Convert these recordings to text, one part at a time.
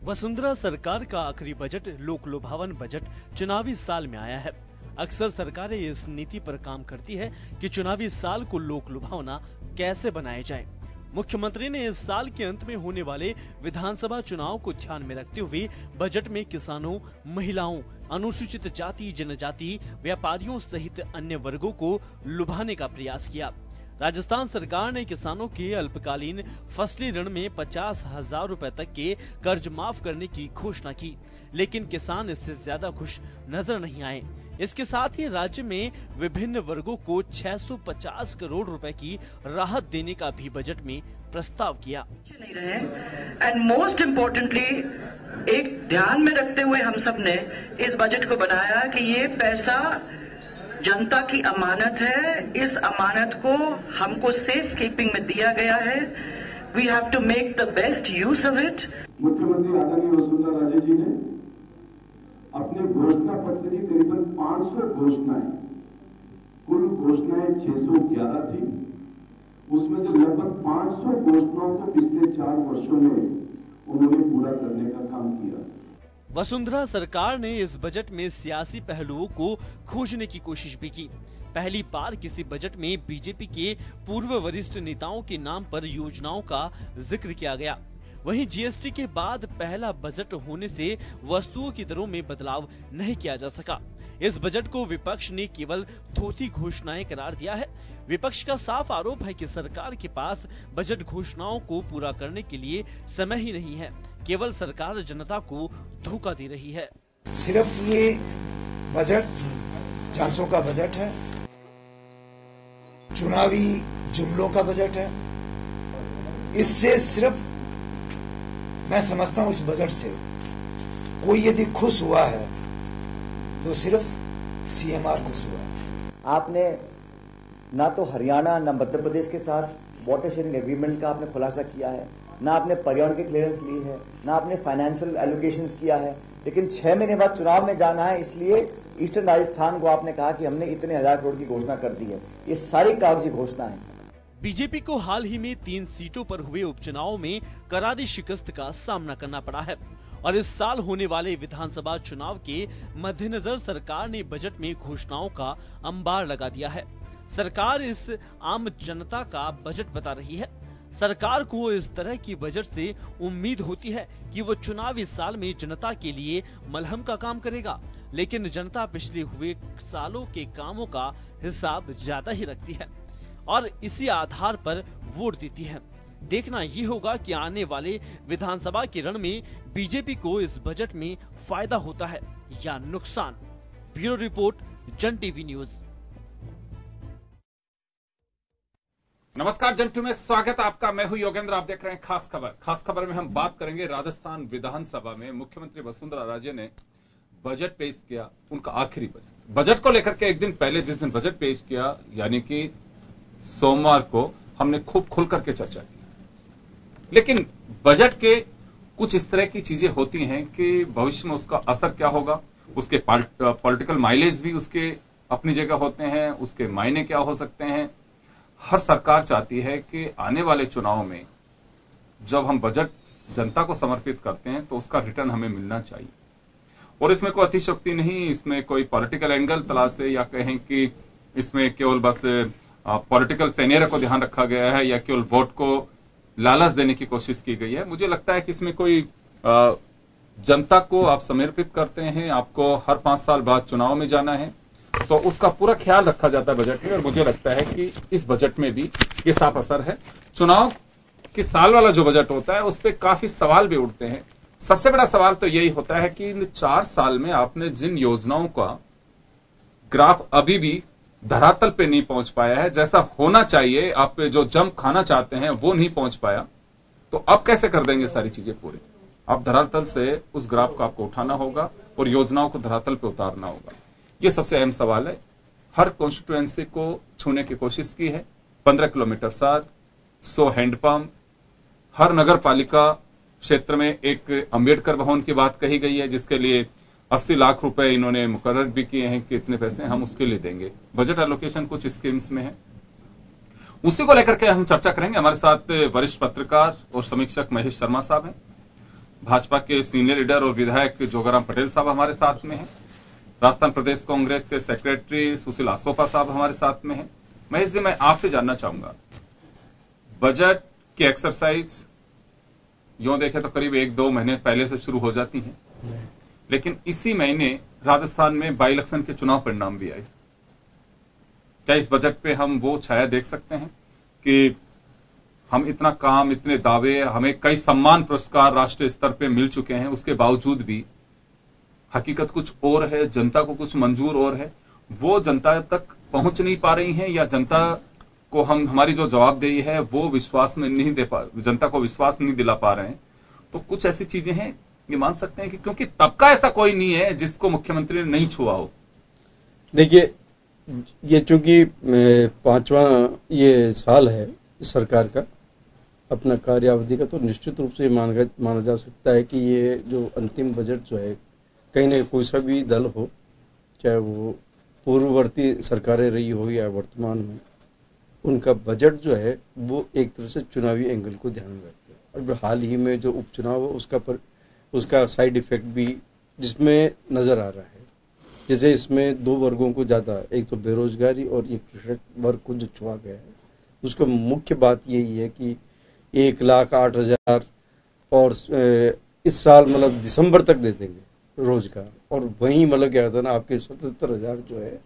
वसुंधरा सरकार का आखिरी बजट लोक लुभावन बजट चुनावी साल में आया है। अक्सर सरकारें इस नीति पर काम करती है कि चुनावी साल को लोक लुभावना कैसे बनाया जाए। मुख्यमंत्री ने इस साल के अंत में होने वाले विधानसभा चुनाव को ध्यान में रखते हुए बजट में किसानों, महिलाओं, अनुसूचित जाति जनजाति, व्यापारियों सहित अन्य वर्गों को लुभाने का प्रयास किया। राजस्थान सरकार ने किसानों के अल्पकालीन फसली ऋण में 50,000 रुपए तक के कर्ज माफ करने की घोषणा की, लेकिन किसान इससे ज्यादा खुश नजर नहीं आए। इसके साथ ही राज्य में विभिन्न वर्गों को 650 करोड़ रुपए की राहत देने का भी बजट में प्रस्ताव किया। एंड मोस्ट इम्पोर्टेंटली एक ध्यान में रखते हुए हम सब ने इस बजट को बनाया कि ये पैसा जनता की अमानत है। इस अमानत को हमको सेफ कीपिंग में दिया गया है। We have to make the best use of it. मुख्यमंत्री आदरणीय वसुंधरा राजे जी ने अपने घोषणा पत्र की करीबन 500 घोषणाएं, कुल घोषणाएं 611 थी, उसमें से लगभग 500 घोषणाओं को पिछले 4 वर्षों में उन्होंने पूरा करने का काम किया। वसुंधरा सरकार ने इस बजट में सियासी पहलुओं को खोजने की कोशिश भी की। पहली बार किसी बजट में बीजेपी के पूर्व वरिष्ठ नेताओं के नाम पर योजनाओं का जिक्र किया गया। वहीं जीएसटी के बाद पहला बजट होने से वस्तुओं की दरों में बदलाव नहीं किया जा सका। इस बजट को विपक्ष ने केवल थोथी घोषणाएं करार दिया है। विपक्ष का साफ आरोप है कि सरकार के पास बजट घोषणाओं को पूरा करने के लिए समय ही नहीं है, केवल सरकार जनता को धोखा दे रही है। सिर्फ ये बजट झांसों का बजट है, चुनावी जुमलों का बजट है। इससे सिर्फ मैं समझता हूं इस बजट से कोई यदि खुश हुआ है तो सिर्फ सीएमआर खुश हुआ है। आपने ना तो हरियाणा ना मध्य प्रदेश के साथ वाटर शेयरिंग एग्रीमेंट का आपने खुलासा किया है, ना आपने पर्यावरण की क्लियरेंस ली है, ना आपने फाइनेंशियल एलोकेशंस किया है। लेकिन 6 महीने बाद चुनाव में जाना है, इसलिए ईस्टर्न राजस्थान को आपने कहा कि हमने इतने 1000 करोड़ की घोषणा कर दी है। ये सारी कागजी घोषणा है। बीजेपी को हाल ही में 3 सीटों पर हुए उपचुनाव में करारी शिकस्त का सामना करना पड़ा है और इस साल होने वाले विधानसभा चुनाव के मद्देनजर सरकार ने बजट में घोषणाओं का अंबार लगा दिया है। सरकार इस आम जनता का बजट बता रही है। सरकार को इस तरह की बजट से उम्मीद होती है कि वो चुनावी साल में जनता के लिए मलहम का काम करेगा, लेकिन जनता पिछले हुए सालों के कामों का हिसाब ज्यादा ही रखती है और इसी आधार पर वोट देती है। देखना ये होगा कि आने वाले विधानसभा के रण में बीजेपी को इस बजट में फायदा होता है या नुकसान। ब्यूरो रिपोर्ट, जन टीवी न्यूज। नमस्कार, जन टीवी में स्वागत है आपका। मैं हूं योगेंद्र, आप देख रहे हैं खास खबर। खास खबर में हम बात करेंगे राजस्थान विधानसभा में मुख्यमंत्री वसुंधरा राजे ने बजट पेश किया, उनका आखिरी बजट को लेकर के एक दिन पहले जिस दिन बजट पेश किया, यानी कि सोमवार को, हमने खूब खुल करके चर्चा की। लेकिन बजट के कुछ इस तरह की चीजें होती हैं कि भविष्य में उसका असर क्या होगा, उसके पॉलिटिकल माइलेज भी उसके अपनी जगह होते हैं, उसके मायने क्या हो सकते हैं। हर सरकार चाहती है कि आने वाले चुनाव में जब हम बजट जनता को समर्पित करते हैं तो उसका रिटर्न हमें मिलना चाहिए। और इसमें कोई अतिशयोक्ति नहीं, इसमें कोई पॉलिटिकल एंगल तलाशे या कहें कि इसमें केवल बस पॉलिटिकल सेनियर को ध्यान रखा गया है या केवल वोट को लालच देने की कोशिश की गई है। मुझे लगता है कि इसमें कोई जनता को आप समर्पित करते हैं, आपको हर 5 साल बाद चुनाव में जाना है, तो उसका पूरा ख्याल रखा जाता है बजट में। और मुझे लगता है कि इस बजट में भी ये साफ असर है। चुनाव के साल वाला जो बजट होता है उस पर काफी सवाल भी उठते हैं। सबसे बड़ा सवाल तो यही होता है कि इन 4 साल में आपने जिन योजनाओं का ग्राफ अभी भी धरातल पे नहीं पहुंच पाया है, जैसा होना चाहिए, आप जो जंप खाना चाहते हैं वो नहीं पहुंच पाया, तो अब कैसे कर देंगे सारी चीजें पूरी। अब धरातल से उस ग्राफ को आपको उठाना होगा और योजनाओं को धरातल पे उतारना होगा। ये सबसे अहम सवाल है। हर कॉन्स्टिट्यूएंसी को छूने की कोशिश की है। 15 किलोमीटर सड़क, 100 हैंडपंप, हर नगर पालिका क्षेत्र में एक अंबेडकर भवन की बात कही गई है, जिसके लिए 80 लाख रुपए इन्होंने मुकर्रर भी किए हैं कि इतने पैसे हम उसके लिए देंगे। बजट एलोकेशन कुछ स्कीम्स में है, उसी को लेकर के हम चर्चा करेंगे। हमारे साथ वरिष्ठ पत्रकार और समीक्षक महेश शर्मा साहब हैं। भाजपा के सीनियर लीडर और विधायक जोगाराम पटेल साहब हमारे साथ में हैं। राजस्थान प्रदेश कांग्रेस के सेक्रेटरी सुशील आसोपा साहब हमारे साथ में हैं। महेश जी, मैं आपसे जानना चाहूंगा, बजट की एक्सरसाइज यूं देखें तो करीब 1-2 महीने पहले से शुरू हो जाती है, लेकिन इसी महीने राजस्थान में बाई इलेक्शन के चुनाव परिणाम भी आए। क्या इस बजट पे हम वो छाया देख सकते हैं कि हम इतना काम, इतने दावे, हमें कई सम्मान पुरस्कार राष्ट्रीय स्तर पे मिल चुके हैं, उसके बावजूद भी हकीकत कुछ और है, जनता को कुछ मंजूर और है, वो जनता तक पहुंच नहीं पा रही है, या जनता को हमारी जो जवाबदेही है वो विश्वास में नहीं जनता को विश्वास नहीं दिला पा रहे हैं? तो कुछ ऐसी चीजें हैं ये मान सकते हैं कि क्योंकि तबका ऐसा कोई नहीं है जिसको मुख्यमंत्री ने नहीं छुआ हो। देखिए, ये चूंकि 5वां ये साल है सरकार का अपना कार्यावधि का, तो निश्चित रूप से माना जा सकता है कि ये जो अंतिम बजट जो है, कहीं ना कोई सा भी दल हो, चाहे वो पूर्ववर्ती सरकारें रही हो या वर्तमान में, उनका बजट जो है वो एक तरह से चुनावी एंगल को ध्यान में रखते हैं। और हाल ही में जो उपचुनाव है उसका साइड इफेक्ट भी जिसमें नजर आ रहा है। जैसे इसमें 2 वर्गों को ज्यादा, एक तो बेरोजगारी और एक कृषक वर्ग को जो छुआ गया है, उसका मुख्य बात यही है कि 1,08,000 और इस साल मतलब दिसंबर तक दे देंगे रोजगार, और वहीं मतलब क्या कहता है ना, आपके 77,000 जो है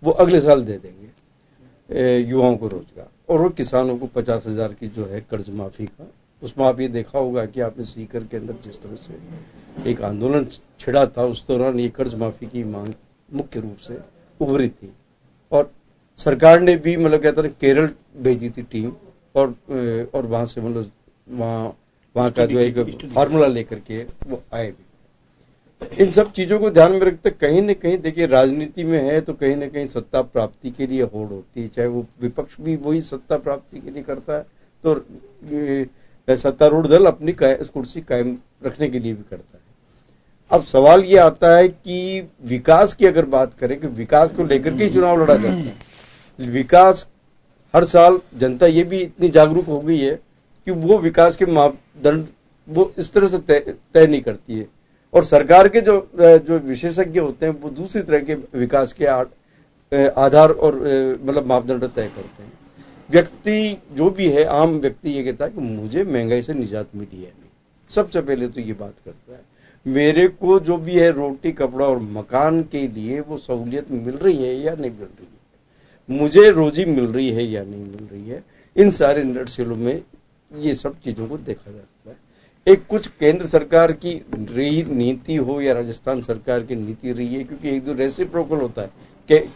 वो अगले साल दे देंगे युवाओं को रोजगार, और वो किसानों को 50,000 की जो है कर्ज माफी का। उसमें आप ये देखा होगा कि आपने सीकर के अंदर जिस तरह से एक आंदोलन छिड़ा था, उस दौरान ये कर्ज माफी की मांग मुख्य रूप से उभरी थी, और सरकार ने भी मतलब कहता है केरल भेजी थी टीम, और वहां से मतलब वहां का जो एक फार्मूला लेकर के वो आए भी। इन सब चीजों को ध्यान में रखते कहीं न कहीं देखिए, राजनीति में है तो कहीं न कहीं सत्ता प्राप्ति के लिए होड़ होती है, चाहे वो विपक्ष भी वही सत्ता प्राप्ति के लिए करता है, तो सत्तारूढ़ दल अपनी कुर्सी कायम रखने के लिए भी करता है। अब सवाल ये आता है कि विकास की अगर बात करें कि विकास को लेकर के ही चुनाव लड़ा जाता है। विकास हर साल जनता ये भी इतनी जागरूक हो गई है कि वो विकास के मापदंड वो इस तरह से तय नहीं करती है, और सरकार के जो विशेषज्ञ होते हैं वो दूसरी तरह के विकास के आधार और मतलब मापदंड तय करते हैं। व्यक्ति जो भी है, आम व्यक्ति ये कहता है कि मुझे महंगाई से निजात मिली है, सबसे पहले तो ये बात करता है। मेरे को जो भी है रोटी, कपड़ा और मकान के लिए वो सहूलियत मिल रही है या नहीं मिल रही है, मुझे रोजी मिल रही है या नहीं मिल रही है, इन सारे नटशेलों में ये सब चीजों को देखा जाता है। एक कुछ केंद्र सरकार की रही नीति हो या राजस्थान सरकार की नीति रही है, क्योंकि एक दो रेसिप्रोकल होता है,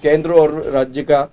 केंद्र और राज्य का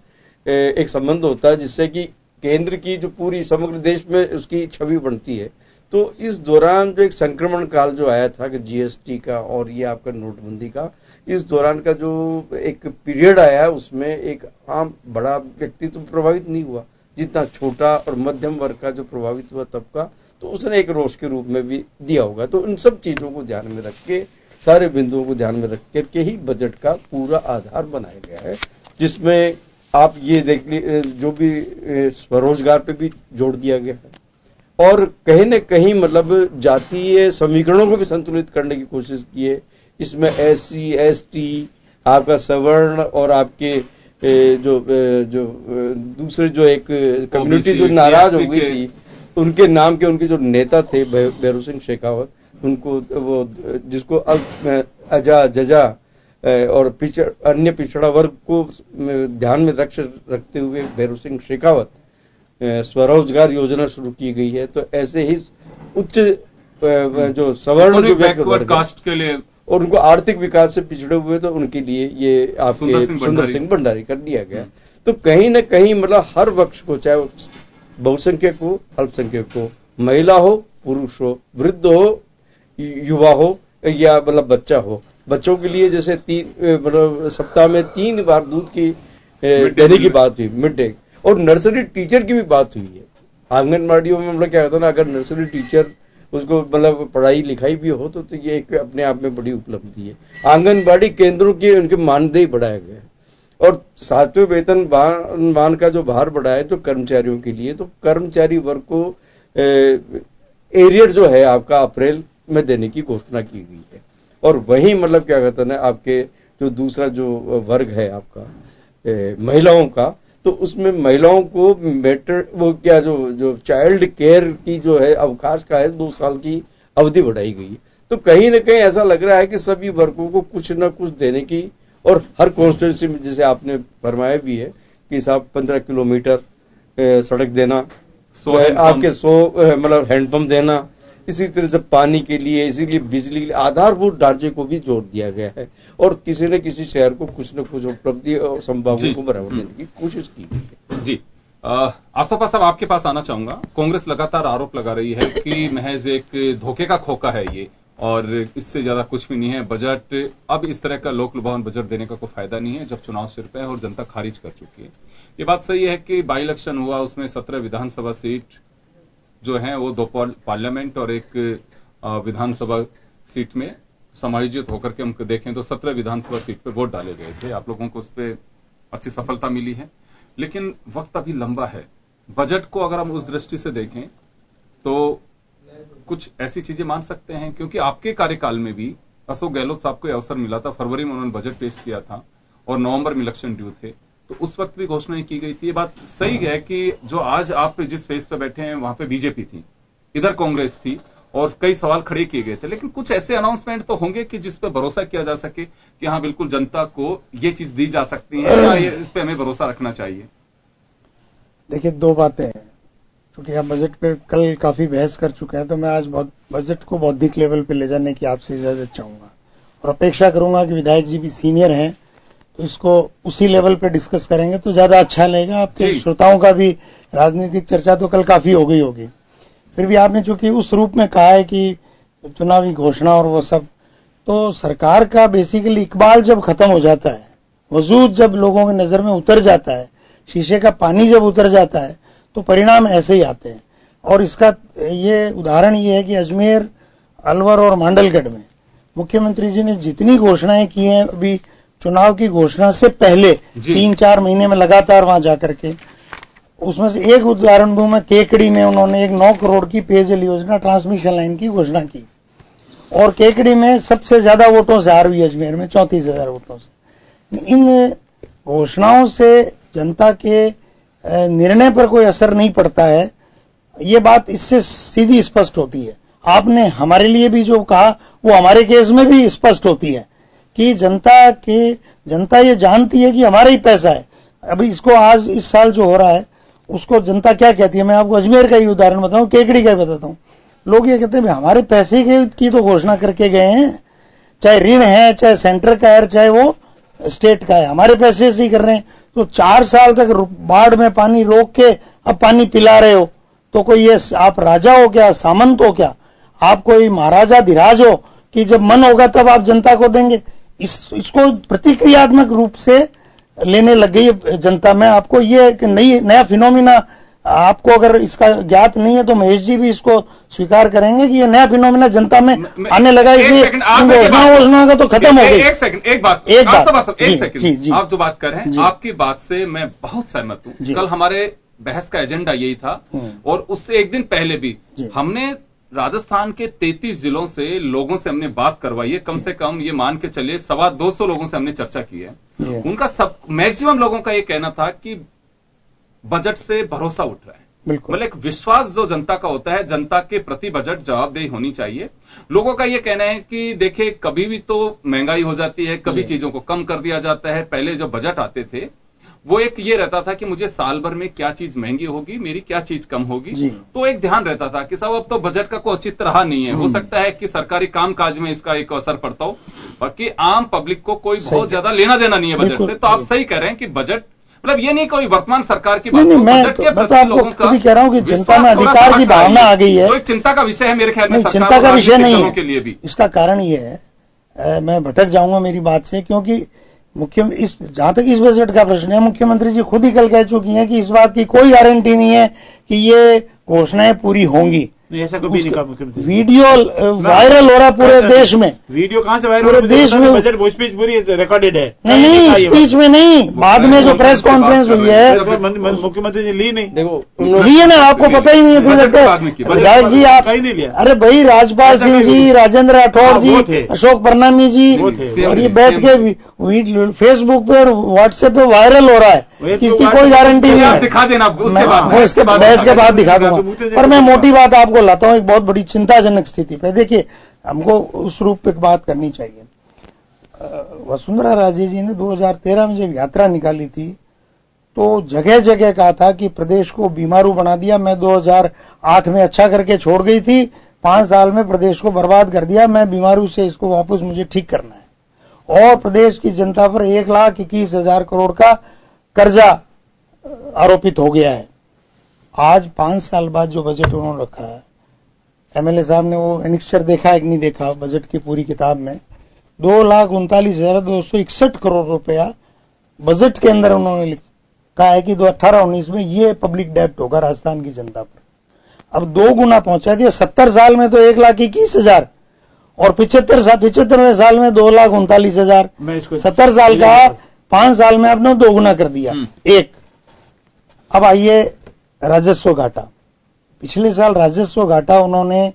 एक संबंध होता है, जिससे कि केंद्र की जो पूरी समग्र देश में उसकी छवि बनती है। तो इस दौरान जो एक संक्रमण काल जो आया था कि जीएसटी का और ये आपका नोटबंदी का, इस दौरान का जो एक पीरियड आया, उसमें एक आम बड़ा व्यक्ति तो प्रभावित नहीं हुआ, जितना छोटा और मध्यम वर्ग का जो प्रभावित हुआ तबका, तो उसने एक रोष के रूप में भी दिया होगा। तो इन सब चीजों को ध्यान में रख के, सारे बिंदुओं को ध्यान में रख करके ही बजट का पूरा आधार बनाया गया है, जिसमें आप ये देख लीजिए जो भी स्वरोजगार पे भी जोड़ दिया गया है, और कहीं न कहीं मतलब जातीय समीकरणों को भी संतुलित करने की कोशिश की है। इसमें SC ST, आपका सवर्ण और आपके जो दूसरे जो एक कम्युनिटी जो नाराज हो गई थी, उनके नाम के उनके जो नेता थे भैरू सिंह शेखावत, उनको वो जिसको अजा जजा और अन्य पिछड़ा वर्ग को ध्यान में रखते हुए भैरू सिंह शेखावत स्वरोजगार योजना शुरू की गई है। तो ऐसे ही उच्च जो सवर्ण जो बैकवर्ड कास्ट के लिए और उनको आर्थिक विकास से पिछड़े हुए, तो उनके लिए ये आपके सुंदर सिंह भंडारी कर दिया गया। तो कहीं न कहीं मतलब हर पक्ष को, चाहे बहुसंख्यक हो, अल्पसंख्यक हो, महिला हो, पुरुष हो, वृद्ध हो, युवा हो या मतलब बच्चा हो, बच्चों के लिए जैसे मतलब सप्ताह में 3 बार दूध की देने की बात हुई, मिड डे, और नर्सरी टीचर की भी बात हुई है। आंगनबाड़ियों में मतलब क्या होता है ना, अगर नर्सरी टीचर उसको मतलब पढ़ाई लिखाई भी हो तो ये एक अपने आप में बड़ी उपलब्धि है। आंगनबाड़ी केंद्रों के उनके मानदेय बढ़ाया गया है, और 7वें वेतनमान का जो भार बढ़ा है जो कर्मचारियों के लिए, तो कर्मचारी वर्ग को एरियर जो है आपका अप्रैल में देने की घोषणा की गई है। और वहीं मतलब क्या कहते हैं आपके जो दूसरा जो वर्ग है आपका महिलाओं का, तो उसमें महिलाओं को वो क्या जो चाइल्ड केयर की जो है अवकाश का है 2 साल की अवधि बढ़ाई गई है। तो कहीं ना कहीं ऐसा लग रहा है कि सभी वर्गों को कुछ न कुछ देने की, और हर कॉन्स्टिट्यूंसी में जैसे आपने फरमाया भी है कि साहब 15 किलोमीटर सड़क देना, आपके 100 मतलब हैंडपंप देना, इसी तरह से पानी के लिए, इसीलिए बिजली के लिए आधारभूत ढांचे को भी जोड़ दिया गया है और किसी न किसी शहर को कुछ न कुछ उपलब्धि और संभावनाओं को बराबर देने की कोशिश की गई है। जी आसोपा साहब, आपके पास आना चाहूंगा। कांग्रेस लगातार आरोप लगा रही है कि महज एक धोखे का खोखा है ये, और इससे ज्यादा कुछ भी नहीं है। बजट अब इस तरह का लोक लुभावन बजट देने का कोई फायदा नहीं है जब चुनाव सिर पे है और जनता खारिज कर चुकी है। ये बात सही है कि बाई इलेक्शन हुआ, उसमें 17 विधानसभा सीट जो है वो 2 पार्लियामेंट और 1 विधानसभा सीट में समायोजित होकर के हम देखें तो 17 विधानसभा सीट पे वोट डाले गए थे। आप लोगों को उस पर अच्छी सफलता मिली है, लेकिन वक्त अभी लंबा है। बजट को अगर हम उस दृष्टि से देखें तो कुछ ऐसी चीजें मान सकते हैं, क्योंकि आपके कार्यकाल में भी अशोक गहलोत साहब को अवसर मिला था, फरवरी में उन्होंने बजट पेश किया था और नवंबर में इलेक्शन ड्यू थे, तो उस वक्त भी घोषणाएं की गई थी। ये बात सही है कि जो आज आप जिस फेज पे बैठे हैं वहां पे बीजेपी थी, इधर कांग्रेस थी और कई सवाल खड़े किए गए थे, लेकिन कुछ ऐसे अनाउंसमेंट तो होंगे कि जिस पे भरोसा किया जा सके कि हाँ बिल्कुल जनता को ये चीज दी जा सकती है या इस पे हमें भरोसा रखना चाहिए। देखिए 2 बातें हैं, क्योंकि आप बजट पे कल काफी बहस कर चुके हैं, तो मैं आज बजट को बौद्धिक लेवल पे ले जाने की आपसे इजाजत चाहूंगा और अपेक्षा करूंगा कि विधायक जी भी सीनियर हैं तो इसको उसी लेवल पे डिस्कस करेंगे तो ज्यादा अच्छा लगेगा। आपके श्रोताओं का भी राजनीतिक चर्चा तो कल काफी हो गई होगी। फिर भी आपने चूंकि उस रूप में कहा है कि चुनावी घोषणा और वो सब, तो सरकार का बेसिकली इकबाल जब खत्म हो जाता है, वजूद जब लोगों की नजर में उतर जाता है, शीशे का पानी जब उतर जाता है, तो परिणाम ऐसे ही आते हैं। और इसका ये उदाहरण ये है कि अजमेर, अलवर और मांडलगढ़ में मुख्यमंत्री जी ने जितनी घोषणाएं की हैं अभी चुनाव की घोषणा से पहले 3-4 महीने में लगातार वहां जाकर के, उसमें से एक उदाहरण दूं मैं, केकड़ी में उन्होंने एक 9 करोड़ की पेयजल योजना ट्रांसमिशन लाइन की घोषणा की और केकड़ी में सबसे ज्यादा वोटों से हार हुई, अजमेर में 34,000 वोटों से। इन घोषणाओं से जनता के निर्णय पर कोई असर नहीं पड़ता है, ये बात इससे सीधी स्पष्ट होती है। आपने हमारे लिए भी जो कहा वो हमारे केस में भी स्पष्ट होती है कि जनता ये जानती है कि हमारा ही पैसा है। अभी इसको आज इस साल जो हो रहा है उसको जनता क्या कहती है, मैं आपको अजमेर का ही उदाहरण बताऊं, केकड़ी का ही बताता हूं। लोग ये कहते हैं हमारे पैसे की तो घोषणा करके गए हैं, चाहे ऋण है, चाहे सेंटर का है, चाहे वो स्टेट का है, हमारे पैसे से ही कर रहे हैं। तो 4 साल तक बाढ़ में पानी रोक के अब पानी पिला रहे हो, तो कोई ये आप राजा हो क्या, सामंत हो क्या, आप कोई महाराजा धीराज हो कि जब मन होगा तब आप जनता को देंगे? इसको प्रतिक्रियात्मक रूप से लेने लग गई है जनता में। आपको ये एक नया फिनोमिना, आपको अगर इसका ज्ञात नहीं है तो महेश जी भी इसको स्वीकार करेंगे कि ये नया फिनोमिना जनता में आने लगा, इसलिए घोषणा का तो खत्म हो गई। एक सेकंड आप जो बात कर रहे हैं आपकी बात से मैं बहुत सहमत हूं। कल हमारे बहस का एजेंडा यही था और उससे एक दिन पहले भी हमने राजस्थान के 33 जिलों से लोगों से हमने बात करवाई है, कम से कम ये मान के चलिए 250 लोगों से हमने चर्चा की है। उनका सब मैक्सिमम लोगों का ये कहना था कि बजट से भरोसा उठ रहा है, मतलब एक विश्वास जो जनता का होता है, जनता के प्रति बजट जवाबदेही होनी चाहिए। लोगों का ये कहना है कि देखिए कभी भी तो महंगाई हो जाती है, कभी चीजों को कम कर दिया जाता है। पहले जो बजट आते थे वो एक ये रहता था कि मुझे साल भर में क्या चीज महंगी होगी, मेरी क्या चीज कम होगी, तो एक ध्यान रहता था कि साहब अब तो बजट का कोई औचित्य रहा नहीं है। हो सकता है कि सरकारी कामकाज में इसका एक असर पड़ता हो, बाकी आम पब्लिक को कोई बहुत ज्यादा लेना देना नहीं है बजट से। तो आप सही कह रहे हैं कि बजट मतलब ये नहीं कोई वर्तमान सरकार की बात, बजट के प्रति लोगों का कह रहा हूं कि जनता में अधिकार की भावना आ गई है। तो एक चिंता का विषय है मेरे ख्याल में, चिंता का विषय नहीं है के लिए भी। इसका कारण ये है, मैं भटक जाऊंगा मेरी बात से, क्योंकि जहां तक इस बजट का प्रश्न है, मुख्यमंत्री जी खुद ही कल कह चुकी हैं कि इस बात की कोई गारंटी नहीं है कि ये घोषणाएं पूरी होंगी। नहीं, ऐसा कभी नहीं कहा मुख्यमंत्री। वीडियो वायरल हो रहा है पूरे देश में। वीडियो कहां से वायरल? पूरे देश में बजट वो स्पीच पूरी रिकॉर्डेड है। नहीं, स्पीच में नहीं, बाद में जो प्रेस कॉन्फ्रेंस हुई है मुख्यमंत्री ने ली नहीं। देखो लिए ना, आपको पता ही नहीं है। फिर विधायक जी आप कहीं नहीं लिया। अरे भाई, राजपाल सिंह जी, राजेंद्र राठौड़ जी, अशोक परनामी जी, और ये बैठ के फेसबुक पे और व्हाट्सएप पे वायरल हो रहा है, इसकी कोई गारंटी नहीं है। दिखा देना इसके बाद दिखा दूंगा। पर मैं मोटी बात आपको लाता हूं, एक बहुत बड़ी चिंताजनक स्थिति पे। देखिए, हमको उस रूप पे बात करनी चाहिए। वसुंधरा राजे जी ने 2013 में जब यात्रा निकाली थी तो जगह जगह कहा था कि प्रदेश को बीमारू बना दिया। मैं 2008 में अच्छा करके छोड़ गई थी, 5 साल में प्रदेश को बर्बाद कर दिया। मैं बीमारू से इसको वापस मुझे ठीक करना है। और प्रदेश की जनता पर 1,21,000 करोड़ का कर्जा आरोपित हो गया है। आज 5 साल बाद जो बजट उन्होंने रखा है, एमएलए साहब ने वो एनेक्सचर देखा है कि नहीं देखा बजट की पूरी किताब में, 2,39,261 करोड़ रुपया बजट के अंदर उन्होंने कहा है कि 2018-19 में ये पब्लिक डेब्ट होगा राजस्थान की जनता पर। अब 2 गुना पहुंचा दिया। 70 साल में तो 1,21,000 और 75वें साल में 2,39,000। 70 साल का 5 साल में आपने 2 गुना कर दिया। एक, अब आइए राजस्व घाटा। पिछले साल राजस्व घाटा उन्होंने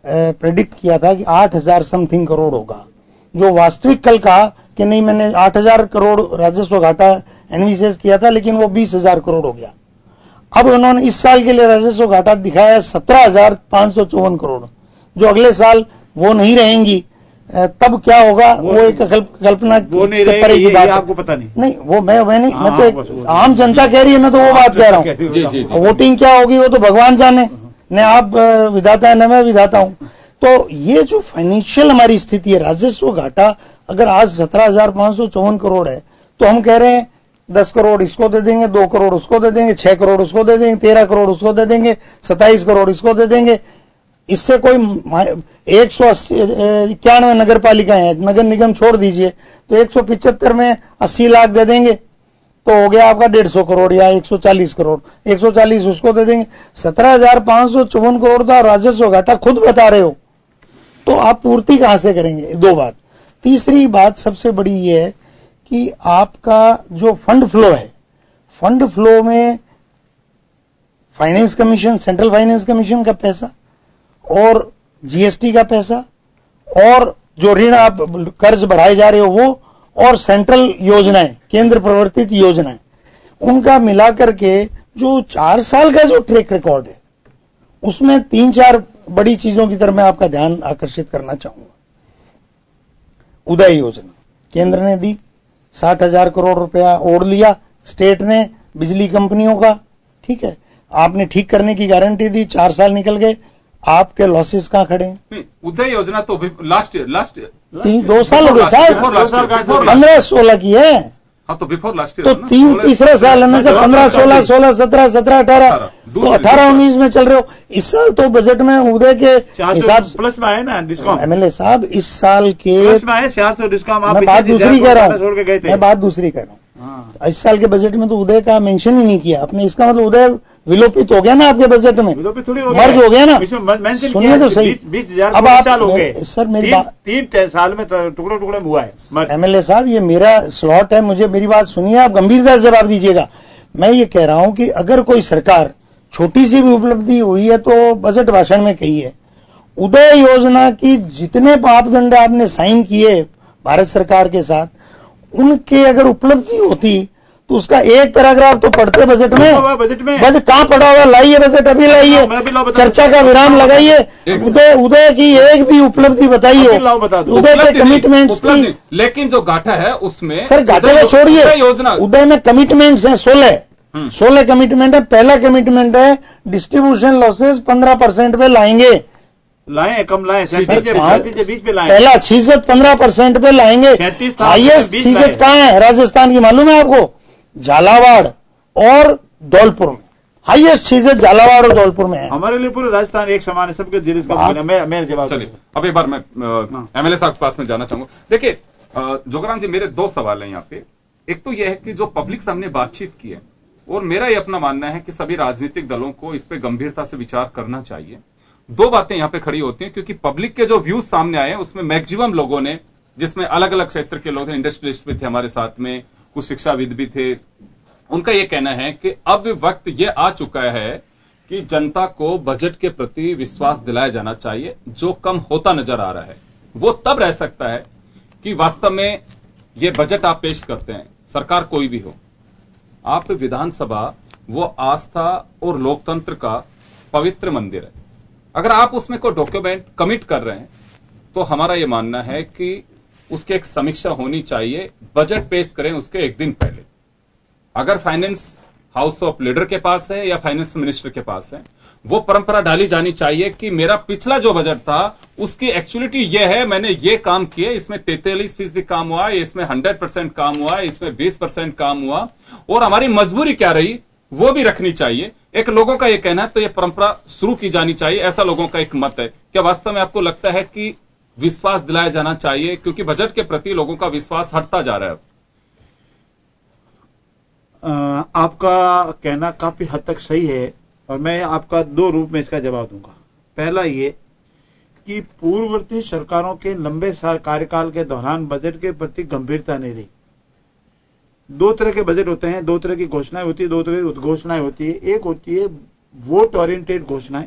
प्रेडिक्ट किया था कि 8,000 समथिंग करोड़ होगा, जो वास्तविक कल कहा कि नहीं, मैंने 8,000 करोड़ राजस्व घाटा एनवीसीएस किया था, लेकिन वो 20,000 करोड़ हो गया। अब उन्होंने इस साल के लिए राजस्व घाटा दिखाया 17,554 करोड़, जो अगले साल वो नहीं रहेंगी। तब क्या होगा वो एक कल्पना से परे की बात। आपको पता नहीं। नहीं, वो मैं नहीं, मैं तो एक आम जनता कह रही है, मैं तो वो बात कह रहा हूँ। वोटिंग क्या होगी वो तो भगवान जाने, न आप विधाता है न मैं विधाता हूं। तो ये जो फाइनेंशियल हमारी स्थिति है, राजस्व घाटा अगर आज 17,554 करोड़ है, तो हम कह रहे हैं 10 करोड़ इसको दे देंगे, 2 करोड़ उसको दे देंगे, 6 करोड़ उसको दे देंगे, 13 करोड़ उसको दे देंगे, 27 करोड़ इसको दे देंगे। इससे कोई 191 नगर पालिकाएं हैं, नगर निगम छोड़ दीजिए, तो 175 में 80 लाख दे देंगे तो हो गया आपका 150 करोड़ या 140 करोड़। 140 उसको दे देंगे। 17,554 करोड़ का राजस्व घाटा खुद बता रहे हो, तो आप पूर्ति कहां से करेंगे? 2 बात। तीसरी बात सबसे बड़ी ये है कि आपका जो फंड फ्लो है, फंड फ्लो में finance commission, central finance commission का पैसा और जीएसटी का पैसा और जो ऋण आप कर्ज बढ़ाए जा रहे हो वो, और सेंट्रल योजनाएं, केंद्र प्रवर्तित योजनाएं, उनका मिलाकर के जो 4 साल का जो ट्रैक रिकॉर्ड है, उसमें 3-4 बड़ी चीजों की तरफ मैं आपका ध्यान आकर्षित करना चाहूंगा। उदय योजना केंद्र ने दी, 60,000 करोड़ रुपया ओढ़ लिया स्टेट ने बिजली कंपनियों का, ठीक है, आपने ठीक करने की गारंटी दी, 4 साल निकल गए, आपके लॉसेस कहां खड़े हैं? उदय योजना तो लास्ट ईयर 2 साल हो गए साहब, 15-16 की है। हाँ, तो बिफोर लास्ट ईयर तो तीसरा साल है, 15, 16, 17, 17, 18, तो 18-19 में चल रहे हो। इस साल तो बजट में उदय के हिसाब प्लस में आए ना डिस्काउंट। एमएलए साहब इस साल के प्लस में आए 400 डिस्काउंट। मैं बात दूसरी कह रहा हूँ, इस साल के बजट में तो उदय का मेंशन ही नहीं किया आपने। इसका मतलब उदय विलोपित हो गया ना आपके बजट में, मर्ज हो गया ना। सुनिए तो सही, 20,000 अब आप साल हो गए सर, मेरी बात 3 साल में टुकड़े टुकड़े में हुआ है। एमएलए साहब ये मेरा स्लॉट है, मुझे मेरी बात सुनिए, आप गंभीरता से जवाब दीजिएगा। मैं ये कह रहा हूं कि अगर कोई सरकार छोटी सी भी उपलब्धि हुई है तो बजट भाषण में कही है। उदय योजना की जितने मापदंड आपने साइन किए भारत सरकार के साथ, उनके अगर उपलब्धि होती तो उसका एक पैराग्राफ तो पढ़ते बजट में। बजट कहां पड़ा हुआ? लाइए बजट, अभी लाइए, चर्चा का विराम लगाइए, उदय की एक भी उपलब्धि बताइए, उदय के कमिटमेंट्स की। लेकिन जो घाटा है उसमें सर घाटे को छोड़िए, उदय में कमिटमेंट्स हैं 16 कमिटमेंट है। पहला कमिटमेंट है डिस्ट्रीब्यूशन लॉसेस 15% पे लाएंगे, कम लाए 37 पे लाए। पहला 15% पे लाएंगे। हाईएस्ट चीजत कहां है राजस्थान की मालूम है आपको? झालावाड़ और धौलपुर में हाईएस्ट चीजें झालावाड़ और धौलपुर में है। हमारे लिए पूरे राजस्थान एक समान है, सबके जिले का। मेरा जवाब चलिए, अब एक बार मैं एमएलए साहब के पास में जाना चाहूंगा। देखिए जोगराम जी, मेरे 2 सवाल हैं यहाँ पे। एक तो यह है कि जो पब्लिक सामने बातचीत की है, और मेरा ये अपना मानना है कि सभी राजनीतिक दलों को इस पे गंभीरता से विचार करना चाहिए। दो बातें यहां पे खड़ी होती हैं, क्योंकि पब्लिक के जो व्यूज सामने आए हैं उसमें मैक्सिमम लोगों ने, जिसमें अलग अलग क्षेत्र के लोग थे, इंडस्ट्रियलिस्ट भी थे हमारे साथ में, कुछ शिक्षाविद भी थे, उनका यह कहना है कि अब वक्त यह आ चुका है कि जनता को बजट के प्रति विश्वास दिलाया जाना चाहिए, जो कम होता नजर आ रहा है। वो तब रह सकता है कि वास्तव में यह बजट आप पेश करते हैं, सरकार कोई भी हो, आप विधानसभा वो आस्था और लोकतंत्र का पवित्र मंदिर है। अगर आप उसमें कोई डॉक्यूमेंट कमिट कर रहे हैं तो हमारा यह मानना है कि उसकी एक समीक्षा होनी चाहिए, बजट पेश करें उसके एक दिन पहले। अगर फाइनेंस हाउस ऑफ लीडर के पास है या फाइनेंस मिनिस्टर के पास है, वो परंपरा डाली जानी चाहिए कि मेरा पिछला जो बजट था उसकी एक्चुअलिटी यह है, मैंने ये काम किए, इसमें 43% काम हुआ, इसमें 100% काम हुआ, इसमें 20% काम हुआ, और हमारी मजबूरी क्या रही वो भी रखनी चाहिए। एक लोगों का यह कहना है, तो यह परंपरा शुरू की जानी चाहिए, ऐसा लोगों का एक मत है। क्या वास्तव में आपको लगता है कि विश्वास दिलाया जाना चाहिए, क्योंकि बजट के प्रति लोगों का विश्वास हटता जा रहा है? आपका कहना काफी हद तक सही है, और मैं आपका दो रूप में इसका जवाब दूंगा। पहला ये कि पूर्ववर्ती सरकारों के लंबे साल कार्यकाल के दौरान बजट के प्रति गंभीरता नहीं रही। दो तरह के बजट होते हैं, दो तरह की घोषणाएं होती है, दो तरह की उद्घोषणाएं होती है। एक होती है वोट ओरिएंटेड घोषणाएं,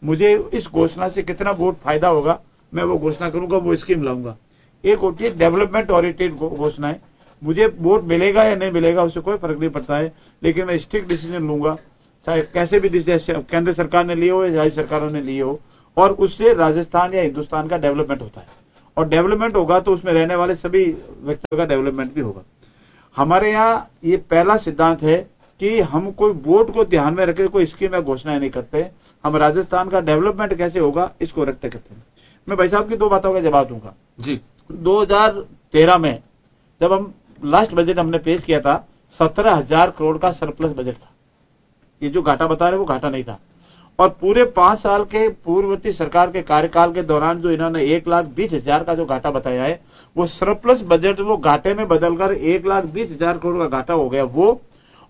मुझे इस घोषणा से कितना वोट फायदा होगा मैं वो घोषणा करूंगा, वो स्कीम लाऊंगा। एक होती है डेवलपमेंट ओरिएंटेड घोषणाएं, मुझे वोट मिलेगा या नहीं मिलेगा उससे कोई फर्क नहीं पड़ता है, लेकिन मैं स्ट्रिक्ट डिसीजन लूंगा, चाहे कैसे भी डिसीजन केंद्र सरकार ने लिए हो या राज्य सरकारों ने लिए हो, और उससे राजस्थान या हिंदुस्तान का डेवलपमेंट होता है। और डेवलपमेंट होगा तो उसमें रहने वाले सभी व्यक्तियों का डेवलपमेंट भी होगा। हमारे यहाँ ये पहला सिद्धांत है कि हम कोई वोट को ध्यान में रखे कोई स्कीम या घोषणाएं नहीं करते, हम राजस्थान का डेवलपमेंट कैसे होगा इसको रखते करते हैं। मैं भाई साहब की दो बातों का जवाब दूंगा जी। 2013 में जब हम लास्ट बजट हमने पेश किया था, 17,000 करोड़ का सरप्लस बजट था। ये जो घाटा बता रहे वो घाटा नहीं था। और पूरे 5 साल के पूर्ववर्ती सरकार के कार्यकाल के दौरान जो इन्होंने 1,20,000 का जो घाटा बताया है, वो सरप्लस बजट वो घाटे में बदलकर 1,20,000 करोड़ का घाटा हो गया वो।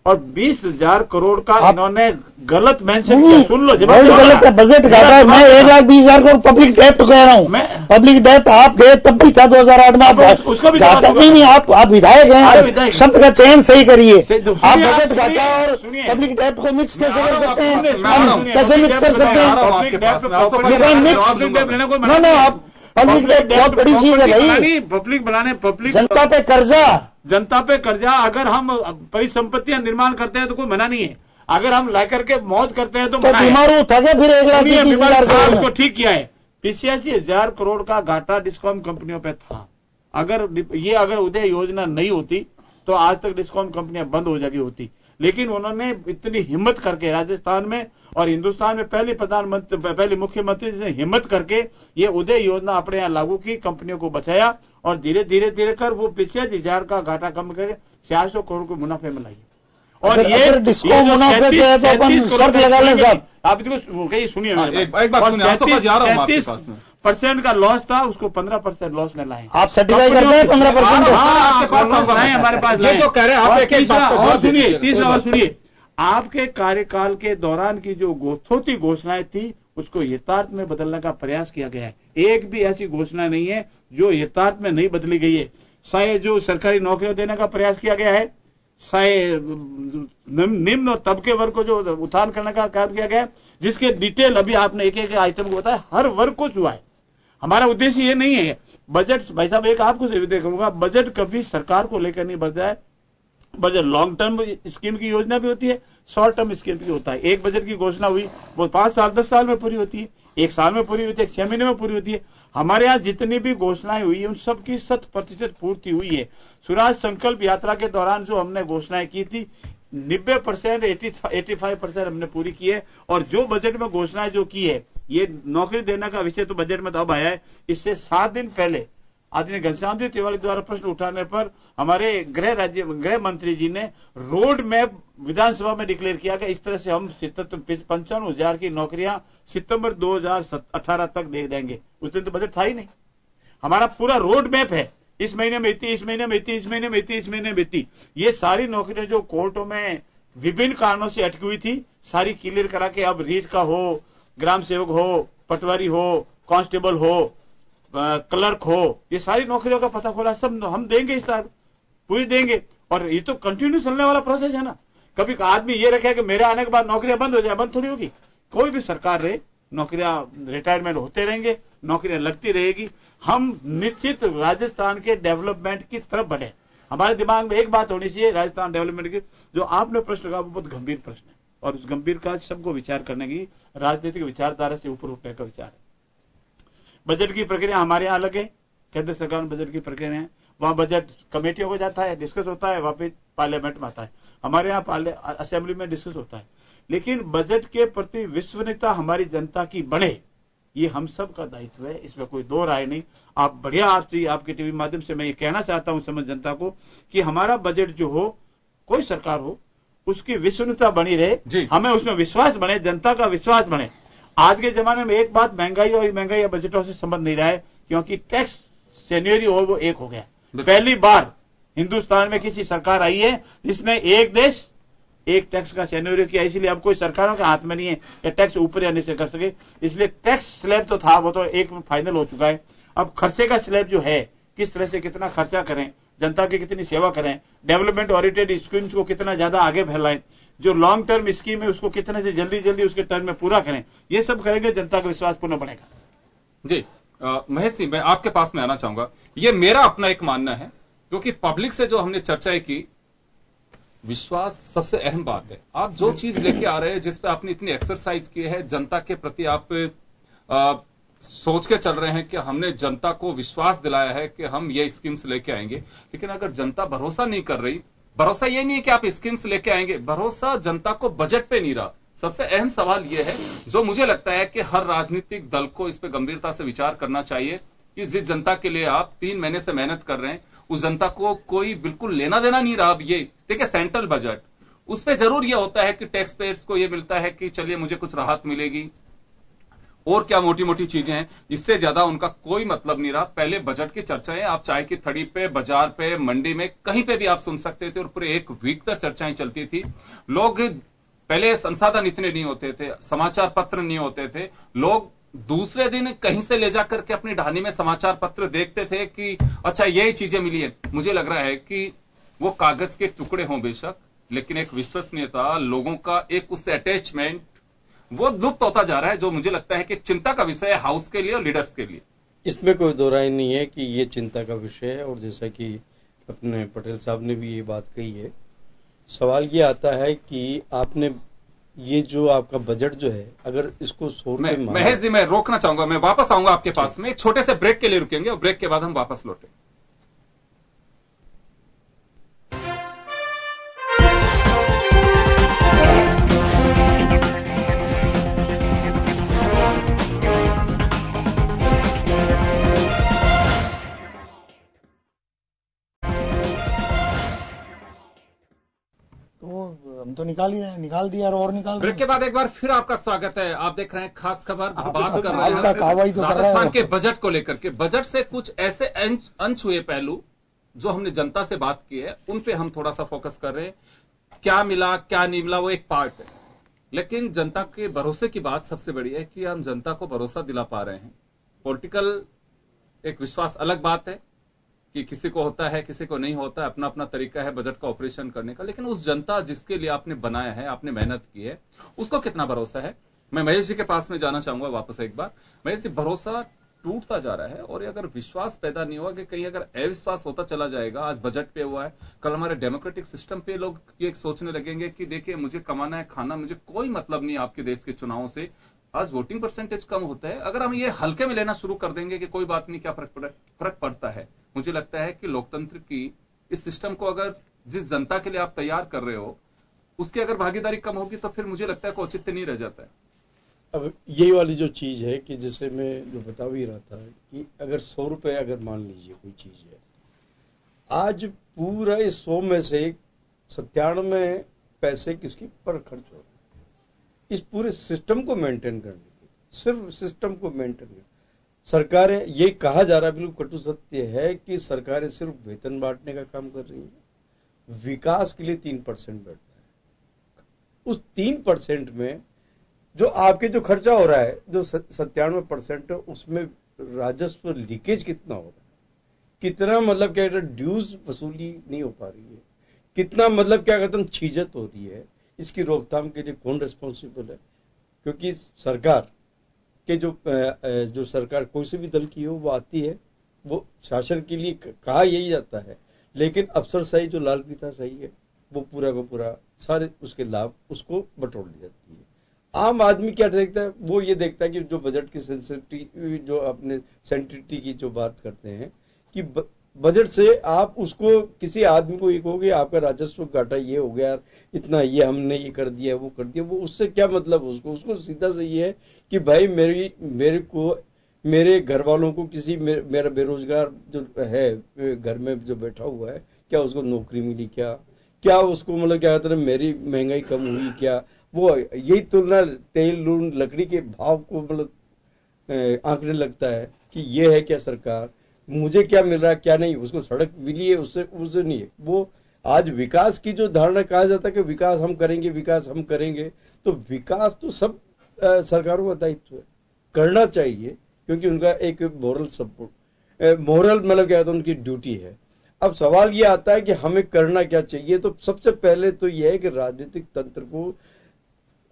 और 20,000 करोड़ का इन्होंने गलत मेंशन किया। सुन लो, बहुत गलत है, बजट घाटा है। मैं 1,20,000 करोड़ पब्लिक डेप्ट कह रहा हूँ। पब्लिक डेप्ट आप गए तब भी था 2008 में, आप उसको भी घाटा नहीं, आप विधायक हैं, शब्द का चयन सही करिए। आप बजट घाटा और पब्लिक डेप्ट को मिक्स कैसे कर सकते हैं? कैसे मिक्स कर सकते हैं? आप पब्लिक डेप्ट बहुत बड़ी चीज है भाई। पब्लिक बनाने, पब्लिक जनता पे कर्जा, अगर हम परिसंपत्तियां निर्माण करते हैं तो कोई मना नहीं है, अगर हम ला करके मौज करते हैं तो मना है। बीमार था क्या फिर 1,20,000 करोड़ उसको ठीक किया है। 85,000 करोड़ का घाटा डिस्कॉम कंपनियों पे था। अगर उदय योजना नहीं होती तो आज तक डिस्कॉम कंपनियां बंद हो जाती होती। लेकिन उन्होंने इतनी हिम्मत करके राजस्थान में और हिंदुस्तान में पहले मुख्यमंत्री ने हिम्मत करके ये उदय योजना अपने यहाँ लागू की, कंपनियों को बचाया और धीरे धीरे कर वो 85,000 का घाटा कम करके 400 करोड़ को मुनाफे में लाई। और ये डिस्कॉम मुनाफे पे तो अपन शर्त लगा लें साहब। आप इसको सुनिए, एक बात सुनिए, 37% का लॉस था, उसको 15% लॉस में लाए। आप सर्टिफाई करते हैं 15%? हमारे पास ये जो कह रहे हैं आप एक बात सुनिए, तीसरा और सुनिए, आपके कार्यकाल के दौरान की जो थोथी घोषणाएं थी उसको यथार्थ में बदलने का प्रयास किया गया है। एक भी ऐसी घोषणा नहीं है जो यथार्थ में नहीं बदली गई है। चाहे जो सरकारी नौकरियां देने का प्रयास किया गया है, चाहे निम्न और तबके वर्ग को जो उत्थान करने का कार्य किया गया है, जिसके डिटेल अभी आपने एक एक आइटम को बताया, हर वर्ग को छुआ है। हमारा उद्देश्य ये नहीं है बजट, भाई साहब एक आपको सुविधा करूंगा, बजट कभी सरकार को लेकर नहीं बढ़ जाए। बजट लॉन्ग टर्म स्कीम की योजना भी होती है, शॉर्ट टर्म स्कीम भी होता है। एक बजट की घोषणा हुई वो 5 साल 10 साल में पूरी होती है, 1 साल में पूरी होती है, 6 महीने में पूरी होती है। हमारे यहाँ जितनी भी घोषणाएं हुई है उन सबकी 100% पूर्ति हुई है। स्वराज संकल्प यात्रा के दौरान जो हमने घोषणाएं की थी 90%, 85% हमने पूरी की है। और जो बजट में घोषणाएं जो की है, ये नौकरी देने का विषय तो बजट में अब आया है। इससे 7 दिन पहले आदरणीय घनश्याम जी तिवारी द्वारा प्रश्न उठाने पर हमारे गृह मंत्री जी ने रोड मैप विधानसभा में डिक्लेयर किया कि इस तरह से हम 55,000 की नौकरियां सितंबर 2018 तक दे देंगे। उस दिन तो बजट था ही नहीं। हमारा पूरा रोड मैप है, इस महीने में इतनी, इस महीने में इतनी, इस महीने में इतनी, इस महीने में इतनी। ये सारी नौकरियां जो कोर्टों में विभिन्न कारणों से अटकी हुई थी, सारी क्लियर करा के अब रीट का हो, ग्राम सेवक हो, पटवारी हो, कांस्टेबल हो, क्लर्क हो, ये सारी नौकरियों का पता खोला सब हम देंगे इस साल, पूरी देंगे। और ये तो कंटिन्यू चलने वाला प्रोसेस है ना। कभी आदमी ये रखे कि मेरे आने के बाद नौकरियां बंद हो जाए, बंद थोड़ी होगी। कोई भी सरकार रहे, नौकरियां रिटायरमेंट होते रहेंगे, नौकरियां लगती रहेगी। हम निश्चित राजस्थान के डेवलपमेंट की तरफ बढ़े। हमारे दिमाग में एक बात होनी चाहिए राजस्थान डेवलपमेंट की। जो आपने प्रश्न कहा वो बहुत गंभीर प्रश्न है, और उस गंभीर का सबको विचार करने की, राजनीतिक विचारधारा से ऊपर उठने का विचार है। बजट की प्रक्रिया हमारे यहाँ अलग है, केंद्र सरकार में बजट की प्रक्रिया है, वहां बजट कमेटियों को जाता है, डिस्कस होता है, वापिस पार्लियामेंट में आता है। हमारे यहाँ असेंबली में डिस्कस होता है। लेकिन बजट के प्रति विश्वसनीयता हमारी जनता की बढ़े, ये हम सब का दायित्व है, इसमें कोई दो राय नहीं। आप बढ़िया, आपके टीवी माध्यम से मैं ये कहना चाहता हूं समझ जनता को कि हमारा बजट जो हो, कोई सरकार हो, उसकी विश्वसनीयता बनी रहे, हमें उसमें विश्वास बने, जनता का विश्वास बने। आज के जमाने में एक बात, महंगाई और महंगाई या बजटों से संबंध नहीं रहा है, क्योंकि टैक्स सेन्योरी हो वो एक हो गया। पहली बार हिंदुस्तान में किसी सरकार आई है जिसने एक देश एक टैक्स का सेन्योरी किया। इसलिए अब कोई सरकारों के हाथ में नहीं है कि टैक्स ऊपर या नीचे कर सके। इसलिए टैक्स स्लैब तो था, वो तो एक में फाइनल हो चुका है। अब खर्चे का स्लैब जो है, किस तरह से कितना खर्चा करें, जनता की कितनी सेवा करें, डेवलपमेंट ओरिएंटेड स्कीम्स को कितना ज्यादा आगे फैलाएं, जो लॉन्ग टर्म स्कीम है उसको कितने से जल्दी जल्दी उसके टर्म में पूरा करें, ये सब करेंगे, जनता का विश्वास पुनः बढ़ेगा। जी महेश सिंह, मैं आपके पास में आना चाहूंगा। ये मेरा अपना एक मानना है, क्योंकि पब्लिक से जो हमने चर्चाएं की, विश्वास सबसे अहम बात है। आप जो चीज लेके आ रहे हैं, जिस पे आपने इतनी एक्सरसाइज की है, जनता के प्रति आप सोच के चल रहे हैं कि हमने जनता को विश्वास दिलाया है कि हम ये स्कीम्स लेके आएंगे। लेकिन अगर जनता भरोसा नहीं कर रही, भरोसा ये नहीं है कि आप स्कीम्स लेके आएंगे, भरोसा जनता को बजट पे नहीं रहा। सबसे अहम सवाल यह है, जो मुझे लगता है कि हर राजनीतिक दल को इस पे गंभीरता से विचार करना चाहिए कि जिस जनता के लिए आप 3 महीने से मेहनत कर रहे हैं, उस जनता को कोई बिल्कुल लेना देना नहीं रहा। अब ये देखिए, सेंट्रल बजट, उस पे जरूर यह होता है कि टैक्स पेयर्स को यह मिलता है कि चलिए मुझे कुछ राहत मिलेगी, और क्या मोटी मोटी चीजें हैं, इससे ज्यादा उनका कोई मतलब नहीं रहा। पहले बजट की चर्चाएं आप चाय की थड़ी पे, बाजार पे, मंडी में, कहीं पे भी आप सुन सकते थे, और पूरे एक वीक तक चर्चाएं चलती थी। लोग, पहले संसाधन इतने नहीं होते थे, समाचार पत्र नहीं होते थे, लोग दूसरे दिन कहीं से ले जाकर के अपनी ढानी में समाचार पत्र देखते थे कि अच्छा यही चीजें मिली है। मुझे लग रहा है कि वो कागज के टुकड़े हों बेशक, लेकिन एक विश्वसनीयता, लोगों का एक उससे अटैचमेंट, वो लुप्त होता जा रहा है, जो मुझे लगता है कि चिंता का विषय है हाउस के लिए और लीडर्स के लिए। इसमें कोई दो राय नहीं है कि ये चिंता का विषय है, और जैसा कि अपने पटेल साहब ने भी ये बात कही है, सवाल ये आता है कि आपने ये जो आपका बजट जो है, अगर इसको 100 रुपए, महेश जी मैं रोकना चाहूंगा, मैं वापस आऊंगा आपके पास में, एक छोटे से ब्रेक के लिए रुकेंगे और ब्रेक के बाद हम वापस लौटेंगे। हम तो निकाल ही रहे हैं, निकाल दिया और निकाल ब्रेक के बाद एक बार फिर आपका स्वागत है। आप देख रहे हैं खास खबर, बात कर रहे हैं तो राजस्थान के बजट को लेकर के। बजट से कुछ ऐसे अनछुए पहलू जो हमने जनता से बात की है, उन पे हम थोड़ा सा फोकस कर रहे हैं। क्या मिला क्या नहीं मिला वो एक पार्ट है, लेकिन जनता के भरोसे की बात सबसे बड़ी है कि हम जनता को भरोसा दिला पा रहे हैं। पॉलिटिकल एक विश्वास अलग बात है कि किसी को होता है किसी को नहीं होता है, अपना अपना तरीका है बजट का ऑपरेशन करने का, लेकिन उस जनता जिसके लिए आपने बनाया है, आपने मेहनत की है, उसको कितना भरोसा है। मैं महेश जी के पास में जाना चाहूंगा वापस एक बार। महेश जी, भरोसा टूटता जा रहा है, और अगर विश्वास पैदा नहीं हुआ कि कहीं अगर अविश्वास होता चला जाएगा, आज बजट पे हुआ है, कल हमारे डेमोक्रेटिक सिस्टम पे लोग ये सोचने लगेंगे कि देखिए मुझे कमाना है खाना, मुझे कोई मतलब नहीं आपके देश के चुनावों से। आज वोटिंग परसेंटेज कम होता है, अगर हम ये हल्के में लेना शुरू कर देंगे कि कोई बात नहीं, क्या फर्क पड़ता है। मुझे लगता है कि लोकतंत्र की इस सिस्टम को अगर जिस जनता के लिए आप तैयार कर रहे हो, उसकी अगर भागीदारी कम होगी तो फिर मुझे लगता है कि औचित्य नहीं रह जाता है। अब यही वाली जो चीज है कि जैसे मैं जो बता भी रहा था कि अगर 100 रुपए अगर मान लीजिए कोई चीज है, आज पूरा इस 100 में से 97 पैसे किसकी पर खर्च हो रहे हैं इस पूरे सिस्टम को मेंटेन करने के, सिर्फ सिस्टम को मेंटेन करने। सरकारें, ये कहा जा रहा है, बिल्कुल कटु सत्य है कि सरकारें सिर्फ वेतन बांटने का काम कर रही हैं, विकास के लिए 3% बैठता है। उस 3% में जो आपके जो खर्चा हो रहा है जो 97% उसमें राजस्व लीकेज कितना हो रहा है, कितना मतलब क्या कहते हैं ड्यूज वसूली नहीं हो पा रही है, कितना मतलब क्या कहते हैं छीजत हो रही है, इसकी रोकथाम के लिए कौन रिस्पॉन्सिबल है? क्योंकि सरकार के जो सरकार कोई से भी दल की हो वो आती है, वो शासन के लिए कहा यही जाता है, लेकिन अफसरशाही जो लाल फीताशाही है वो पूरा का पूरा सारे उसके लाभ उसको बटोर ली जाती है। आम आदमी क्या देखता है? वो ये देखता है कि जो बजट की सेंसिटिविटी जो अपने सेंसिटिविटी की जो बात करते हैं कि बजट से आप उसको किसी आदमी को ये कहोगे आपका राजस्व घाटा ये हो गया, इतना ये हमने ये कर दिया वो कर दिया, वो उससे क्या मतलब उसको सीधा से ये है कि भाई मेरे घर वालों को किसी मेरा बेरोजगार जो है घर में जो बैठा हुआ है क्या उसको नौकरी मिली, क्या उसको मतलब क्या कहते हैं मेरी महंगाई कम हुई क्या? वो यही तुलना तेल लून लकड़ी के भाव को मतलब आंकने लगता है कि ये है क्या सरकार, मुझे क्या मिल रहा है क्या नहीं, उसको सड़क मिली है उससे नहीं है। वो आज विकास की जो धारणा कहा जाता है कि विकास हम करेंगे, तो विकास तो सब सरकारों का दायित्व है, करना चाहिए क्योंकि उनका एक मोरल सपोर्ट मोरल मतलब क्या होता है उनकी ड्यूटी है। अब सवाल ये आता है कि हमें करना क्या चाहिए, तो सबसे पहले तो यह है कि राजनीतिक तंत्र को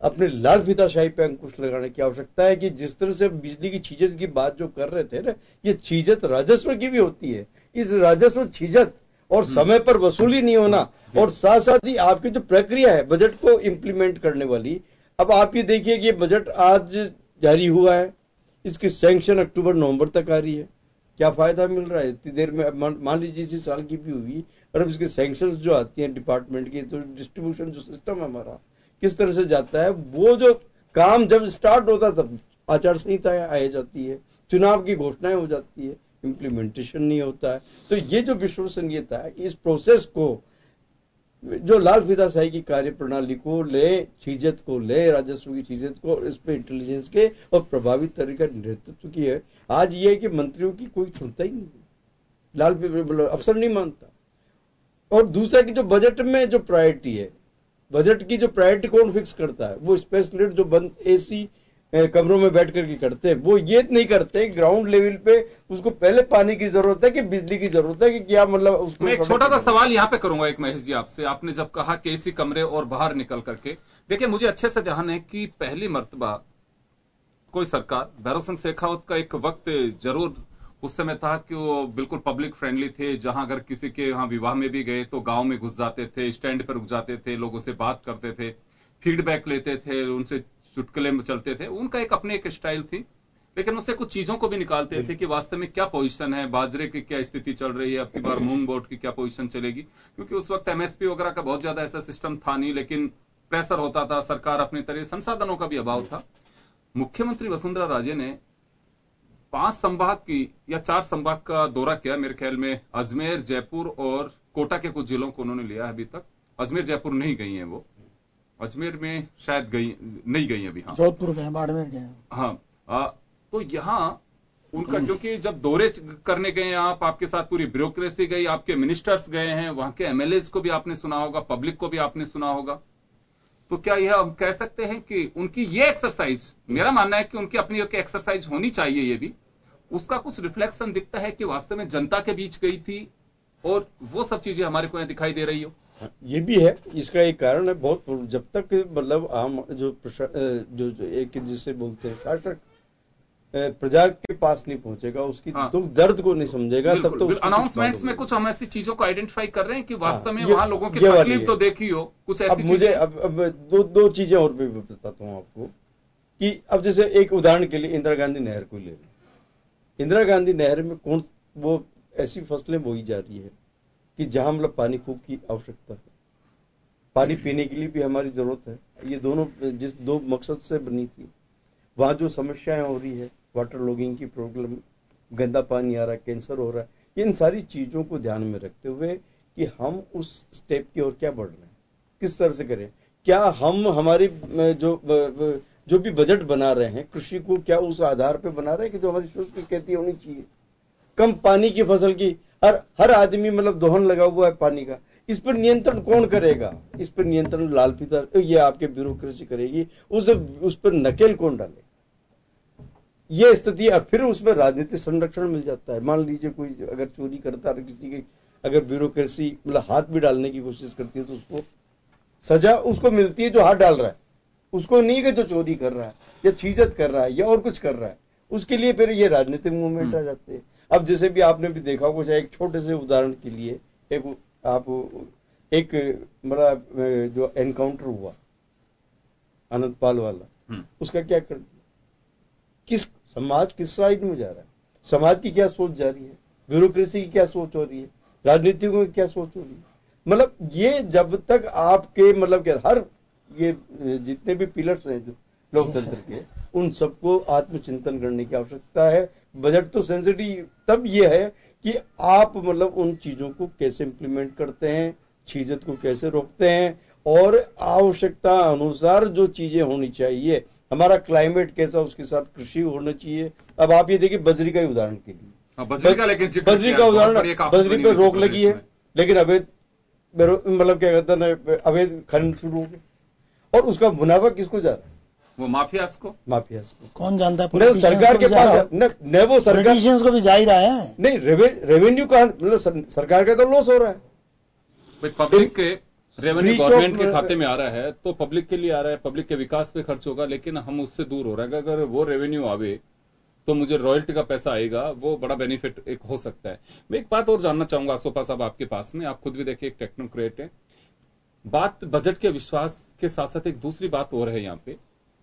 अपने लाल फीताशाही पे अंकुश लगाने की आवश्यकता है कि जिस तरह से बिजली की छीजत की बात जो कर रहे थे ना, ये छीजत राजस्व की भी होती है। इस राजस्व छीजत और समय पर वसूली नहीं होना और साथ साथ ही आपकी जो प्रक्रिया है बजट को इम्प्लीमेंट करने वाली, अब आप ये देखिए कि ये बजट आज जारी हुआ है, इसकी सैंक्शन अक्टूबर नवंबर तक आ रही है, क्या फायदा मिल रहा है इतनी देर में? मान लीजिए इसी साल की भी हुई और अब इसके सैंक्शन जो आती हैं डिपार्टमेंट की, तो डिस्ट्रीब्यूशन जो सिस्टम है हमारा किस तरह से जाता है, वो जो काम जब स्टार्ट होता तब आचार संहिता आ जाती है, चुनाव की घोषणाएं हो जाती है, इम्प्लीमेंटेशन नहीं होता है। तो ये जो विश्वसनीयता है कि इस प्रोसेस को जो लाल फीताशाही की कार्य प्रणाली को ले, छीजत को ले, राजस्व की छीजत को, इस पे इंटेलिजेंस के और प्रभावी तरीका नेतृत्व की है। आज ये है कि मंत्रियों की कोई सुनता ही नहीं, लाल अफसर नहीं मानता। और दूसरा कि जो बजट में जो प्रायोरिटी है, बजट की जो प्रायोरिटी कौन फिक्स करता है? वो स्पेशलिस्ट जो बंद एसी कमरों में बैठ करके करते हैं, वो ये नहीं करते ग्राउंड लेवल पे उसको पहले पानी की जरूरत है कि बिजली की जरूरत है कि क्या मतलब उसको। मैं एक छोटा सा सवाल यहाँ पे करूंगा एक महेश जी आपसे, आपने जब कहा कि एसी कमरे और बाहर निकल करके, देखिए मुझे अच्छे से ध्यान है कि पहली मर्तबा कोई सरकार, भैरव सिंह शेखावत का एक वक्त जरूर उस समय था कि वो बिल्कुल पब्लिक फ्रेंडली थे, जहां अगर किसी के यहाँ विवाह में भी गए तो गांव में घुस जाते थे, स्टैंड पर रुक जाते थे, लोगों से बात करते थे, फीडबैक लेते थे, उनसे चुटकुले में चलते थे, उनका एक अपनी एक स्टाइल थी। लेकिन उससे कुछ चीजों को भी निकालते थे कि वास्तव में क्या पोजीशन है, बाजरे की क्या स्थिति चल रही है, अब की बार मूंग बोट की क्या पोजीशन चलेगी, क्योंकि उस वक्त एमएसपी वगैरह का बहुत ज्यादा ऐसा सिस्टम था नहीं, लेकिन प्रेशर होता था, सरकार अपनी तरह, संसाधनों का भी अभाव था। मुख्यमंत्री वसुंधरा राजे ने 5 संभाग की या 4 संभाग का दौरा किया, मेरे ख्याल में अजमेर, जयपुर और कोटा के कुछ जिलों को उन्होंने लिया है। अभी तक अजमेर जयपुर नहीं गई हैं, वो अजमेर में शायद नहीं गई अभी। हाँ, जोधपुर गए, बाड़मेर गए। हाँ, तो यहाँ उनका, क्योंकि जब दौरे करने गए आप, आपके साथ पूरी ब्यूरोक्रेसी गई, आपके मिनिस्टर्स गए हैं, वहां के एमएलएज को भी आपने सुना होगा, पब्लिक को भी आपने सुना होगा, तो क्या यह हम कह सकते हैं कि उनकी ये एक्सरसाइज, मेरा मानना है कि उनकी अपनी एक्सरसाइज होनी चाहिए, ये भी उसका कुछ रिफ्लेक्शन दिखता है कि वास्तव में जनता के बीच गई थी और वो सब चीजें हमारे को यहाँ दिखाई दे रही हो? ये भी है, इसका एक कारण है बहुत, जब तक मतलब आम जो एक जिसे बोलते हैं शासक प्रजा के पास नहीं पहुंचेगा, उसकी दुख दर्द को नहीं समझेगा, तब तो अनाउंसमेंट्स में कुछ हम ऐसी चीजों को आइडेंटिफाई कर रहे हैं कि वास्तव में वहां लोगों की तकलीफ तो देखी हो, कुछ ऐसी मुझे अब दो चीजें और भी बताता हूं आपको कि अब जैसे एक उदाहरण के लिए इंदिरा गांधी नहर को ले लें। इंदिरा गांधी नहर में कौन वो ऐसी फसलें बोई जा रही है कि जहां मतलब पानी खूब की आवश्यकता है, पानी पीने के लिए भी हमारी जरूरत है, ये दोनों जिस 2 मकसद से बनी थी, वहां जो समस्याएं हो रही है, वाटर लॉगिंग की प्रॉब्लम, गंदा पानी आ रहा है, कैंसर हो रहा है, इन सारी चीजों को ध्यान में रखते हुए कि हम उस स्टेप की ओर क्या बढ़ रहे हैं, किस तरह से करें, क्या हम हमारी जो भी बजट बना रहे हैं कृषि को क्या उस आधार पे बना रहे हैं कि जो हमारी शुष्क खेती होनी चाहिए, कम पानी की फसल की, और हर आदमी मतलब दोहन लगा हुआ है पानी का। इस पर नियंत्रण कौन करेगा? इस पर नियंत्रण लाल फीता ये आपके ब्यूरोक्रेसी करेगी। उस पर नकेल कौन डाले? ये स्थिति फिर उसमें राजनीतिक संरक्षण मिल जाता है। मान लीजिए कोई अगर चोरी करता है, किसी की अगर ब्यूरोक्रेसी मतलब हाथ भी डालने की कोशिश करती है तो उसको सजा उसको मिलती है जो हाथ डाल रहा है, उसको नहीं कि जो चोरी कर रहा है या छीजत कर रहा है या और कुछ कर रहा है। उसके लिए फिर ये राजनीतिक मूवमेंट आ जाते हैं। अब जैसे भी आपने भी देखा होगा, एक छोटे से उदाहरण के लिए एक मतलब जो एनकाउंटर हुआ अनंतपाल वाला, उसका क्या कर दिया? समाज किस साइड में जा रहा है? समाज की क्या सोच जा रही है? ब्यूरोक्रेसी की क्या सोच हो रही है? राजनीतिकों की क्या सोच हो रही है? मतलब ये जब तक आपके मतलब क्या हर ये जितने भी पिलर्स हैं जो लोकतंत्र के, उन सबको आत्मचिंतन करने की आवश्यकता है। बजट तो सेंसिटिव तब ये है कि आप मतलब उन चीजों को कैसे इंप्लीमेंट करते हैं, छीजत को कैसे रोकते हैं, और आवश्यकता अनुसार जो चीजें होनी चाहिए, हमारा क्लाइमेट कैसा, उसके साथ कृषि होना चाहिए। अब आप ये देखिए बजरी का ही उदाहरण के लिए, बजरी का उदाहरण, बजरी पे रोक लगी है, लेकिन अवैध मतलब क्या कहते हैं अवैध खनन शुरू हो गए, और उसका मुनाफा किसको जा रहा है? वो माफियाज को कौन जानता है? नहीं, सरकार के पास न वो सरकार को भी जा ही रहा है। नहीं, रेवेन्यू का मतलब सरकार का तो लॉस हो रहा है। पब्लिक के रेवेन्यू गवर्नमेंट के खाते में आ रहा है तो पब्लिक के लिए आ रहा है, पब्लिक के विकास पे खर्च होगा, लेकिन हम उससे दूर हो रहे हैं। अगर वो रेवेन्यू आवे तो मुझे रॉयल्टी का पैसा आएगा, वो बड़ा बेनिफिट एक हो सकता है। मैं एक बात और जानना चाहूंगा सोपा साहब आपके पास में, आप खुद भी देखिए एक टेक्नोक्रेट है। बात बजट के विश्वास के साथ साथ एक दूसरी बात हो रही है, यहाँ पे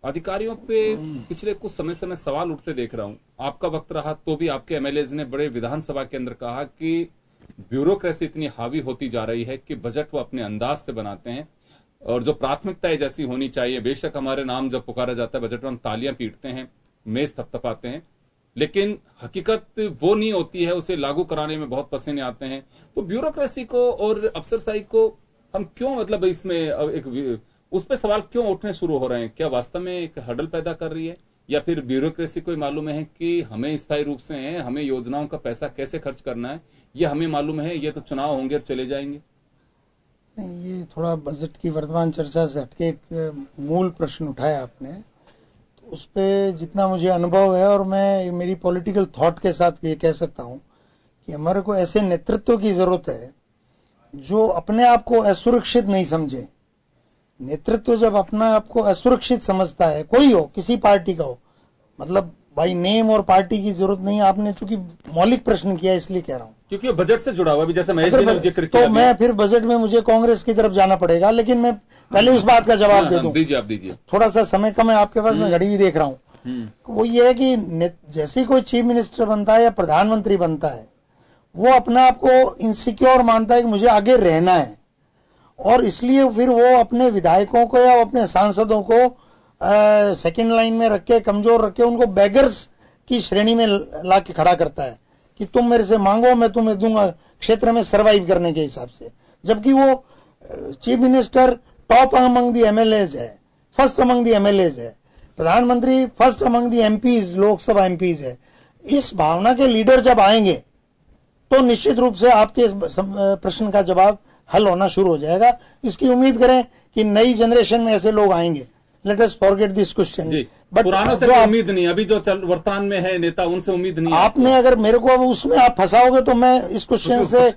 अधिकारियों पे पिछले कुछ समय से मैं सवाल उठते देख रहा हूं। आपका वक्त रहा तो भी आपके एमएलएज ने बड़े विधानसभा के अंदर कहा कि ब्यूरोक्रेसी इतनी हावी होती जा रही है कि बजट वो अपने अंदाज से बनाते हैं, और जो प्राथमिकताएं जैसी होनी चाहिए, बेशक हमारे नाम जब पुकारा जाता है बजट में हम तालियां पीटते हैं, मेज थपथपाते हैं, लेकिन हकीकत वो नहीं होती है, उसे लागू कराने में बहुत पसीने आते हैं। तो ब्यूरोक्रेसी को और अफसरशाही को हम क्यों मतलब इसमें एक उस पर सवाल क्यों उठने शुरू हो रहे हैं? क्या वास्तव में एक हडल पैदा कर रही है, या फिर ब्यूरोक्रेसी को मालूम है कि हमें स्थायी रूप से है, हमें योजनाओं का पैसा कैसे खर्च करना है ये हमें मालूम है, ये तो चुनाव होंगे और चले जाएंगे? नहीं, ये थोड़ा बजट की वर्तमान चर्चा से हटके एक मूल प्रश्न उठाया आपने, तो उस पर जितना मुझे अनुभव है, और मैं मेरी पॉलिटिकल थॉट के साथ ये कह सकता हूं कि हमारे को ऐसे नेतृत्व की जरूरत है जो अपने आप को असुरक्षित नहीं समझे। नेतृत्व जब अपना आपको असुरक्षित समझता है, कोई हो, किसी पार्टी का हो, मतलब भाई नेम और पार्टी की जरूरत नहीं, आपने चूंकि मौलिक प्रश्न किया इसलिए कह रहा हूं, क्योंकि बजट से जुड़ा हुआ भी, जैसे महेश जी ने जिक्र किया, तो मैं फिर बजट में मुझे कांग्रेस की तरफ जाना पड़ेगा, लेकिन मैं पहले उस बात का जवाब दे दूं। दीजिए, आप दीजिए। थोड़ा सा समय कम है आपके पास, मैं घड़ी भी देख रहा हूं। वो ये है कि जैसे कोई चीफ मिनिस्टर बनता है या प्रधानमंत्री बनता है, वो अपने आप को इनसिक्योर मानता है कि मुझे आगे रहना है, और इसलिए फिर वो अपने विधायकों को या अपने सांसदों को सेकंड लाइन में रख के, कमजोर रख के, उनको बेगर्स की श्रेणी में ला के खड़ा करता है कि तुम मेरे से मांगो, मैं तुम्हें दूंगा, क्षेत्र में सरवाइव करने के हिसाब से। जबकि वो chief minister top among the MLAs है, फर्स्ट अमंग दी एमएलएज है, प्रधानमंत्री first among the MPs, Lok Sabha MPs है। इस भावना के लीडर जब आएंगे तो निश्चित रूप से आपके इस प्रश्न का जवाब हल होना शुरू हो जाएगा। इसकी उम्मीद करें कि नई जनरेशन में ऐसे लोग आएंगे। Let us forget this question. But पुरानों से उम्मीद नहीं, अभी जो वर्तमान में है नेता, उनसे उम्मीद नहीं। आपने अगर मेरे को अब उसमें आप फंसाओगे तो मैं इस क्वेश्चन से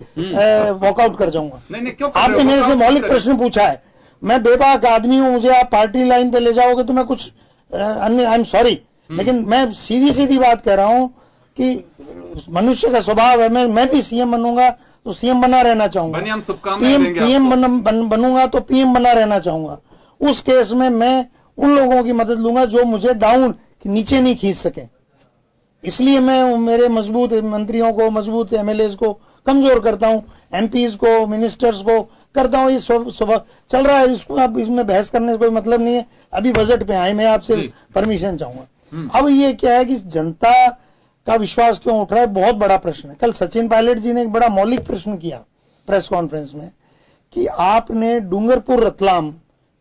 वॉकआउट कर जाऊंगा। नहीं, क्यों? आपने मेरे से मौलिक प्रश्न पूछा है, मैं बेबाक आदमी हूं, मुझे आप पार्टी लाइन पे ले जाओगे तो मैं कुछ अन्य, आई एम सॉरी, लेकिन मैं सीधी सीधी बात कह रहा हूं कि मनुष्य का स्वभाव है, मैं भी सीएम बनूंगा तो सीएम बना रहना चाहूंगा, पीएम बनूंगा तो पीएम बना रहना चाहूंगा। उस केस में मैं उन लोगों की मदद लूंगा जो मुझे डाउन नीचे नहीं खींच सके। इसलिए मैं मेरे मजबूत मंत्रियों को, मजबूत एमएलएज को कमजोर करता हूं, एमपीज को, मिनिस्टर्स को करता हूं। ये सुबह चल रहा है, इसको आप इसमें बहस करने से कोई मतलब नहीं है। अभी बजट पे आए, मैं आपसे परमिशन चाहूंगा। अब ये क्या है कि जनता का विश्वास क्यों उठ रहा है, बहुत बड़ा प्रश्न है। कल सचिन पायलट जी ने एक बड़ा मौलिक प्रश्न किया प्रेस कॉन्फ्रेंस में कि आपने डूंगरपुर रतलाम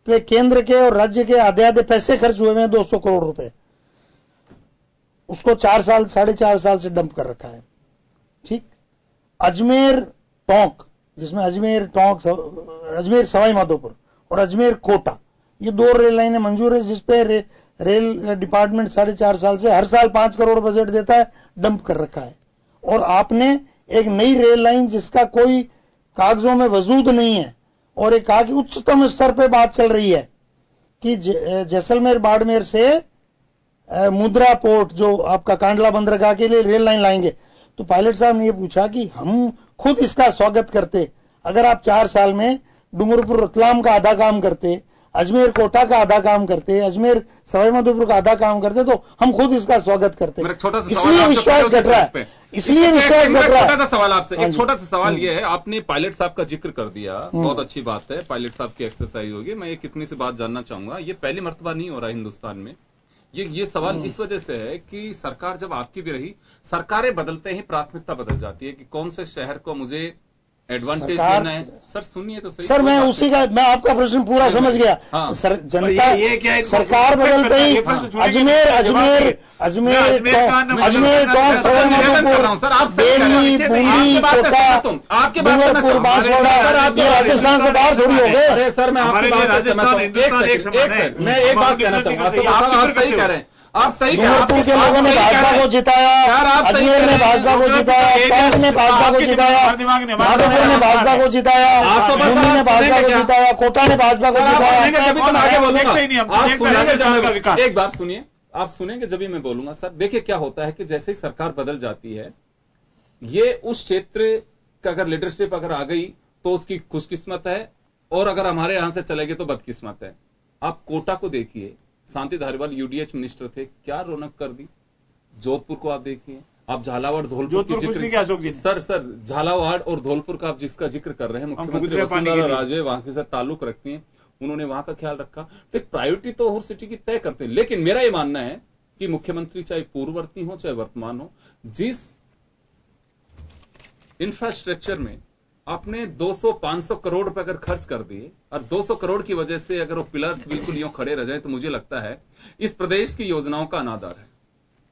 पे केंद्र के और राज्य के आधे आधे पैसे खर्च हुए हैं, 200 करोड़ रुपए, उसको 4 साल 4.5 साल से डंप कर रखा है। ठीक, अजमेर टोंक, जिसमें अजमेर टोंक, अजमेर सवाई माधोपुर और अजमेर कोटा, ये 2 रेल लाइनें मंजूर है, जिसपे रेल डिपार्टमेंट 4.5 साल से हर साल 5 करोड़ बजट देता है, डंप कर रखा है। और आपने एक नई रेल लाइन जिसका कोई कागजों में वजूद नहीं है, और एक कहा कि उच्चतम स्तर पे बात चल रही है कि जैसलमेर बाड़मेर से मुद्रा पोर्ट, जो आपका कांडला बंदरगाह के लिए रेल लाइन लाएंगे। तो पायलट साहब ने ये पूछा कि हम खुद इसका स्वागत करते अगर आप 4 साल में डूंगरपुर रतलाम का आधा काम करते, अजमेर कोटा का आधा काम करते, अजमेर सवाई माधोपुर का आधा काम करते, तो हम खुद इसका स्वागत करते। इसलिए विश्वास घट रहा है, इसलिए विश्वास घट रहा है। छोटा सा सवाल आपसे, एक छोटा सा सवाल ये है, आपने पायलट साहब का जिक्र कर दिया, बहुत अच्छी बात है, पायलट साहब की एक्सरसाइज होगी। मैं एक इतनी सी बात जानना चाहूंगा, ये पहली मर्तबा नहीं हो रहा हिंदुस्तान में। ये सवाल इस वजह से है कि सरकार जब आपकी भी रही, सरकारें बदलते ही प्राथमिकता बदल जाती है कि कौन से शहर को मुझे एडवांटेज लेना है। सर सुनिए तो सही। सर मैं आपका प्रश्न पूरा समझ गया। हाँ। जनता सरकार बदलते ही अजमेर टोंक, सवाई माधोपुर, दिल्ली, बूंदी, कोटा, डूंगरपुर, बांसवाड़ा, ये राजस्थान से बाहर थोड़ी हो गए। अरे सर मैं आपकी बात से सहमत हूं। एक सेकंड, मैं एक बात कहना चाहूंगा। आप सही कह रहे हैं, आप सही कह रहे हैं। डूंगरपुर के लोगों ने भाजपा को जिताया, अजमेर ने भाजपा को जिताया, टोंक ने भाजपा को जिताया, माधोपुर ने भाजपा को जिताया, बूंदी ने भाजपा को जिताया, कोटा ने भाजपा को जिताया। एक बार सुनिए, आप सुनेंगे जब भी मैं बोलूंगा। सर देखिए क्या होता है कि जैसे ही सरकार बदल जाती है, ये उस क्षेत्र का अगर लीडरशिप अगर आ गई तो उसकी खुशकिस्मत है, और अगर हमारे यहां से चलेगी तो बदकिस्मत है। आप कोटा को देखिए, शांति धारीवाल यूडीएच मिनिस्टर थे, क्या रौनक कर दी। जोधपुर को आप देखिए, आप झालावाड़ धौलपुर की जिक्र, सर झालावाड़ और धौलपुर का आप जिसका जिक्र कर रहे हैं, मुख्यमंत्री वसुंधरा राजे वहां के साथ ताल्लुक रखती हैं, उन्होंने वहां का ख्याल रखा। तो एक प्रायोरिटी तो हर सिटी की तय करते हैं। लेकिन मेरा यह मानना है कि मुख्यमंत्री चाहे पूर्ववर्ती हो चाहे वर्तमान हो, जिस इंफ्रास्ट्रक्चर में आपने 200-500 करोड़ रुपए अगर खर्च कर दिए, और 200 करोड़ की वजह से अगर वो पिलर्स बिल्कुल यूं खड़े रह जाए, तो मुझे लगता है इस प्रदेश की योजनाओं का अनादर है।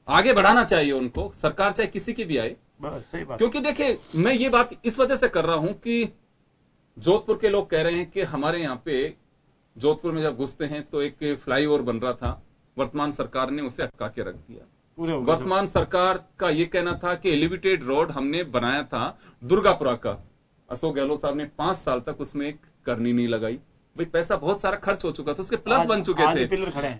आगे बढ़ाना चाहिए उनको, सरकार चाहे किसी की भी आए। क्योंकि देखिए मैं ये बात इस वजह से कर रहा हूं कि जोधपुर के लोग कह रहे हैं कि हमारे यहां पे जोधपुर में जब घुसते हैं तो एक फ्लाईओवर बन रहा था, वर्तमान सरकार ने उसे अटका के रख दिया। वर्तमान सरकार का यह कहना था कि एलिवेटेड रोड हमने बनाया था दुर्गापुरा का, अशोक गहलोत साहब ने 5 साल तक उसमें एक करनी नहीं लगाई। भाई पैसा बहुत सारा खर्च हो चुका था, उसके प्लस बन चुके थे,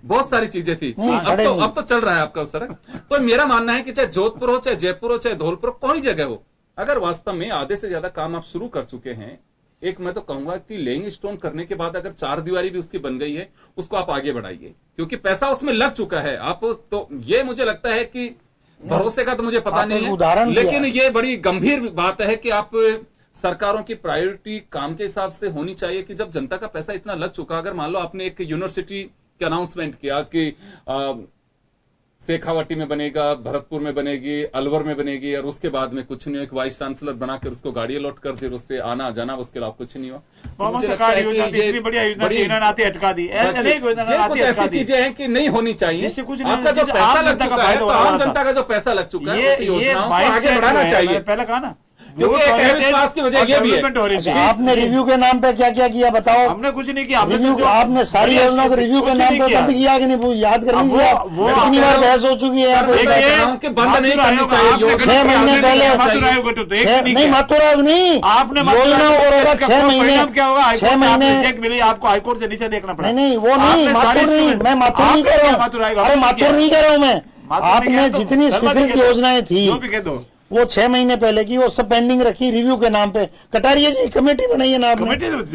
बहुत सारी चीजें थी। अब तो चल रहा है आपका उस सड़क। तो मेरा मानना है कि चाहे जोधपुर हो, चाहे जयपुर हो, चाहे धौलपुर, कोई जगह हो, अगर वास्तव में आधे से ज्यादा काम आप शुरू कर चुके हैं, एक मैं तो कहूंगा कि लेइंग स्टोन करने के बाद अगर 4 दीवारी भी उसकी बन गई है, उसको आप आगे बढ़ाइए, क्योंकि पैसा उसमें लग चुका है। आप तो ये मुझे लगता है कि भरोसे का तो मुझे पता नहीं है, लेकिन ये बड़ी गंभीर बात है कि आप सरकारों की प्रायोरिटी काम के हिसाब से होनी चाहिए कि जब जनता का पैसा इतना लग चुका, अगर मान लो आपने एक यूनिवर्सिटी का अनाउंसमेंट किया कि शेखावाटी में बनेगा, भरतपुर में बनेगी, अलवर में बनेगी, और उसके बाद में कुछ नहीं, एक वाइस चांसलर बनाकर उसको गाड़ी अलॉट कर दी, उससे आना जाना, उसके अलावा कुछ नहीं हुआ। तो मुझे लगता है कि ये कुछ ऐसी चीजें हैं कि नहीं होनी चाहिए। आपका जो पैसा लग चुका है, तो आम जनता का जो पैसा लग चुका है, उस योजनाओं को आगे बढ़ाना चाहिए। पहले कहा ना, क्योंकि विश्वास की वजह ये भी है। आपने रिव्यू के नाम पे क्या क्या किया बताओ? हमने कुछ नहीं किया। रिव्यू आपने सारी योजनाओं को रिव्यू के नाम पे बंद किया कि नहीं, याद कर लीजिए। कितनी बार बहस हो चुकी है यहाँ पे। बंद नहीं करनी चाहिए। 6 महीने पहले नहीं, माथुराव नहीं, आपने योजना और होगा 6 महीने, क्या होगा, 6 महीने मिली आपको हाईकोर्ट से नीचे देखना पड़ा। नहीं वो नहीं, माथुर नहीं, मैं माथुर नहीं कह रहा हूँ। अरे माथुर नहीं कह रहा हूँ मैं। आपने जितनी स्वीकृत योजनाएं थी वो 6 महीने पहले की, वो सब पेंडिंग रखी रिव्यू के नाम पे। कटारिया जी कमेटी बनाई है ना आपने, रिव्यू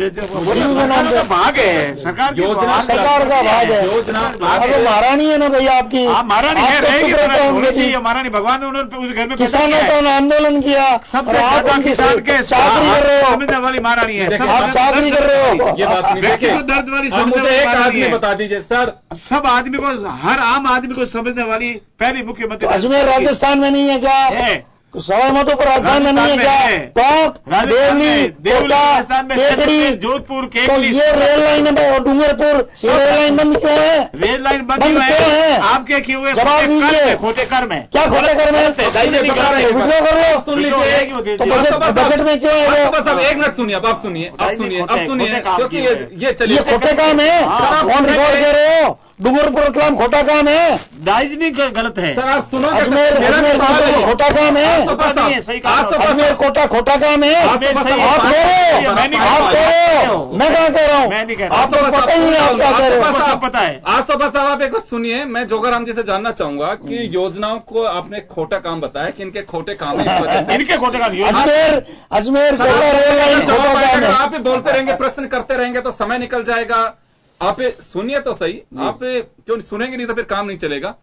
के नाम पे भाग है सरकार का भाग है। अगर महारानी है ना भैया आपकी, महारानी महारानी भगवान, उन्होंने उस घर में किसानों तो आंदोलन किया, सब आप किसान के चाकरी कर रहे हो, समझने वाली महारानी है, आप चाकरी कर रहे हो। ये बात नहीं, दर्द वाली मुझे एक आदमी बता दीजिए सर, सब आदमी को, हर आम आदमी को समझने वाली पहली मुख्यमंत्री। अजमेर राजस्थान में नहीं है क्या? सवाईमाधोपुर राजस्थान में नहीं है क्या? टोंक, देवली, कोटा, टेकड़ी, जोधपुर, तो ये रेल लाइन है। डूंगरपुर, ये रेल लाइन बंद क्यों है? रेल लाइन बंद क्यों है? आपके किए हुए जवाब दीजिए। खोटे कर में क्या खोटे कर में? वीडियो कर लो, सुन लीजिए। तो बजट में क्यों है वो? बस अब एक मिनट सुनिए, अब सुनिए, क्योंकि ये चलिए, ये खोटे काम है। कौन रिकॉर्ड दे रहे हो? डूंगरपुर रतलाम खोटा काम है, दार्जिलिंग गलत है। सर आप सुनो, अजमेर खोटा काम है, अजमेर कोटा खोटा काम है। आप कह रहे हो, मैं कहाँ कह रहा हूँ? आपको पता ही नहीं आप क्या कह रहे हो। पता है। आसोपा साहब आप एक सुनिए, मैं जोगाराम जी से जानना चाहूंगा कि योजनाओं को आपने खोटा काम बताया कि इनके खोटे काम है। इनके खोटे काम अजमेर कोटा रेल लाइन खोटा काम है। आप बोलते रहेंगे, प्रश्न करते रहेंगे तो समय निकल जाएगा। आप सुनिए तो सही, आप क्यों सुनेंगे नहीं तो फिर काम नहीं चलेगा।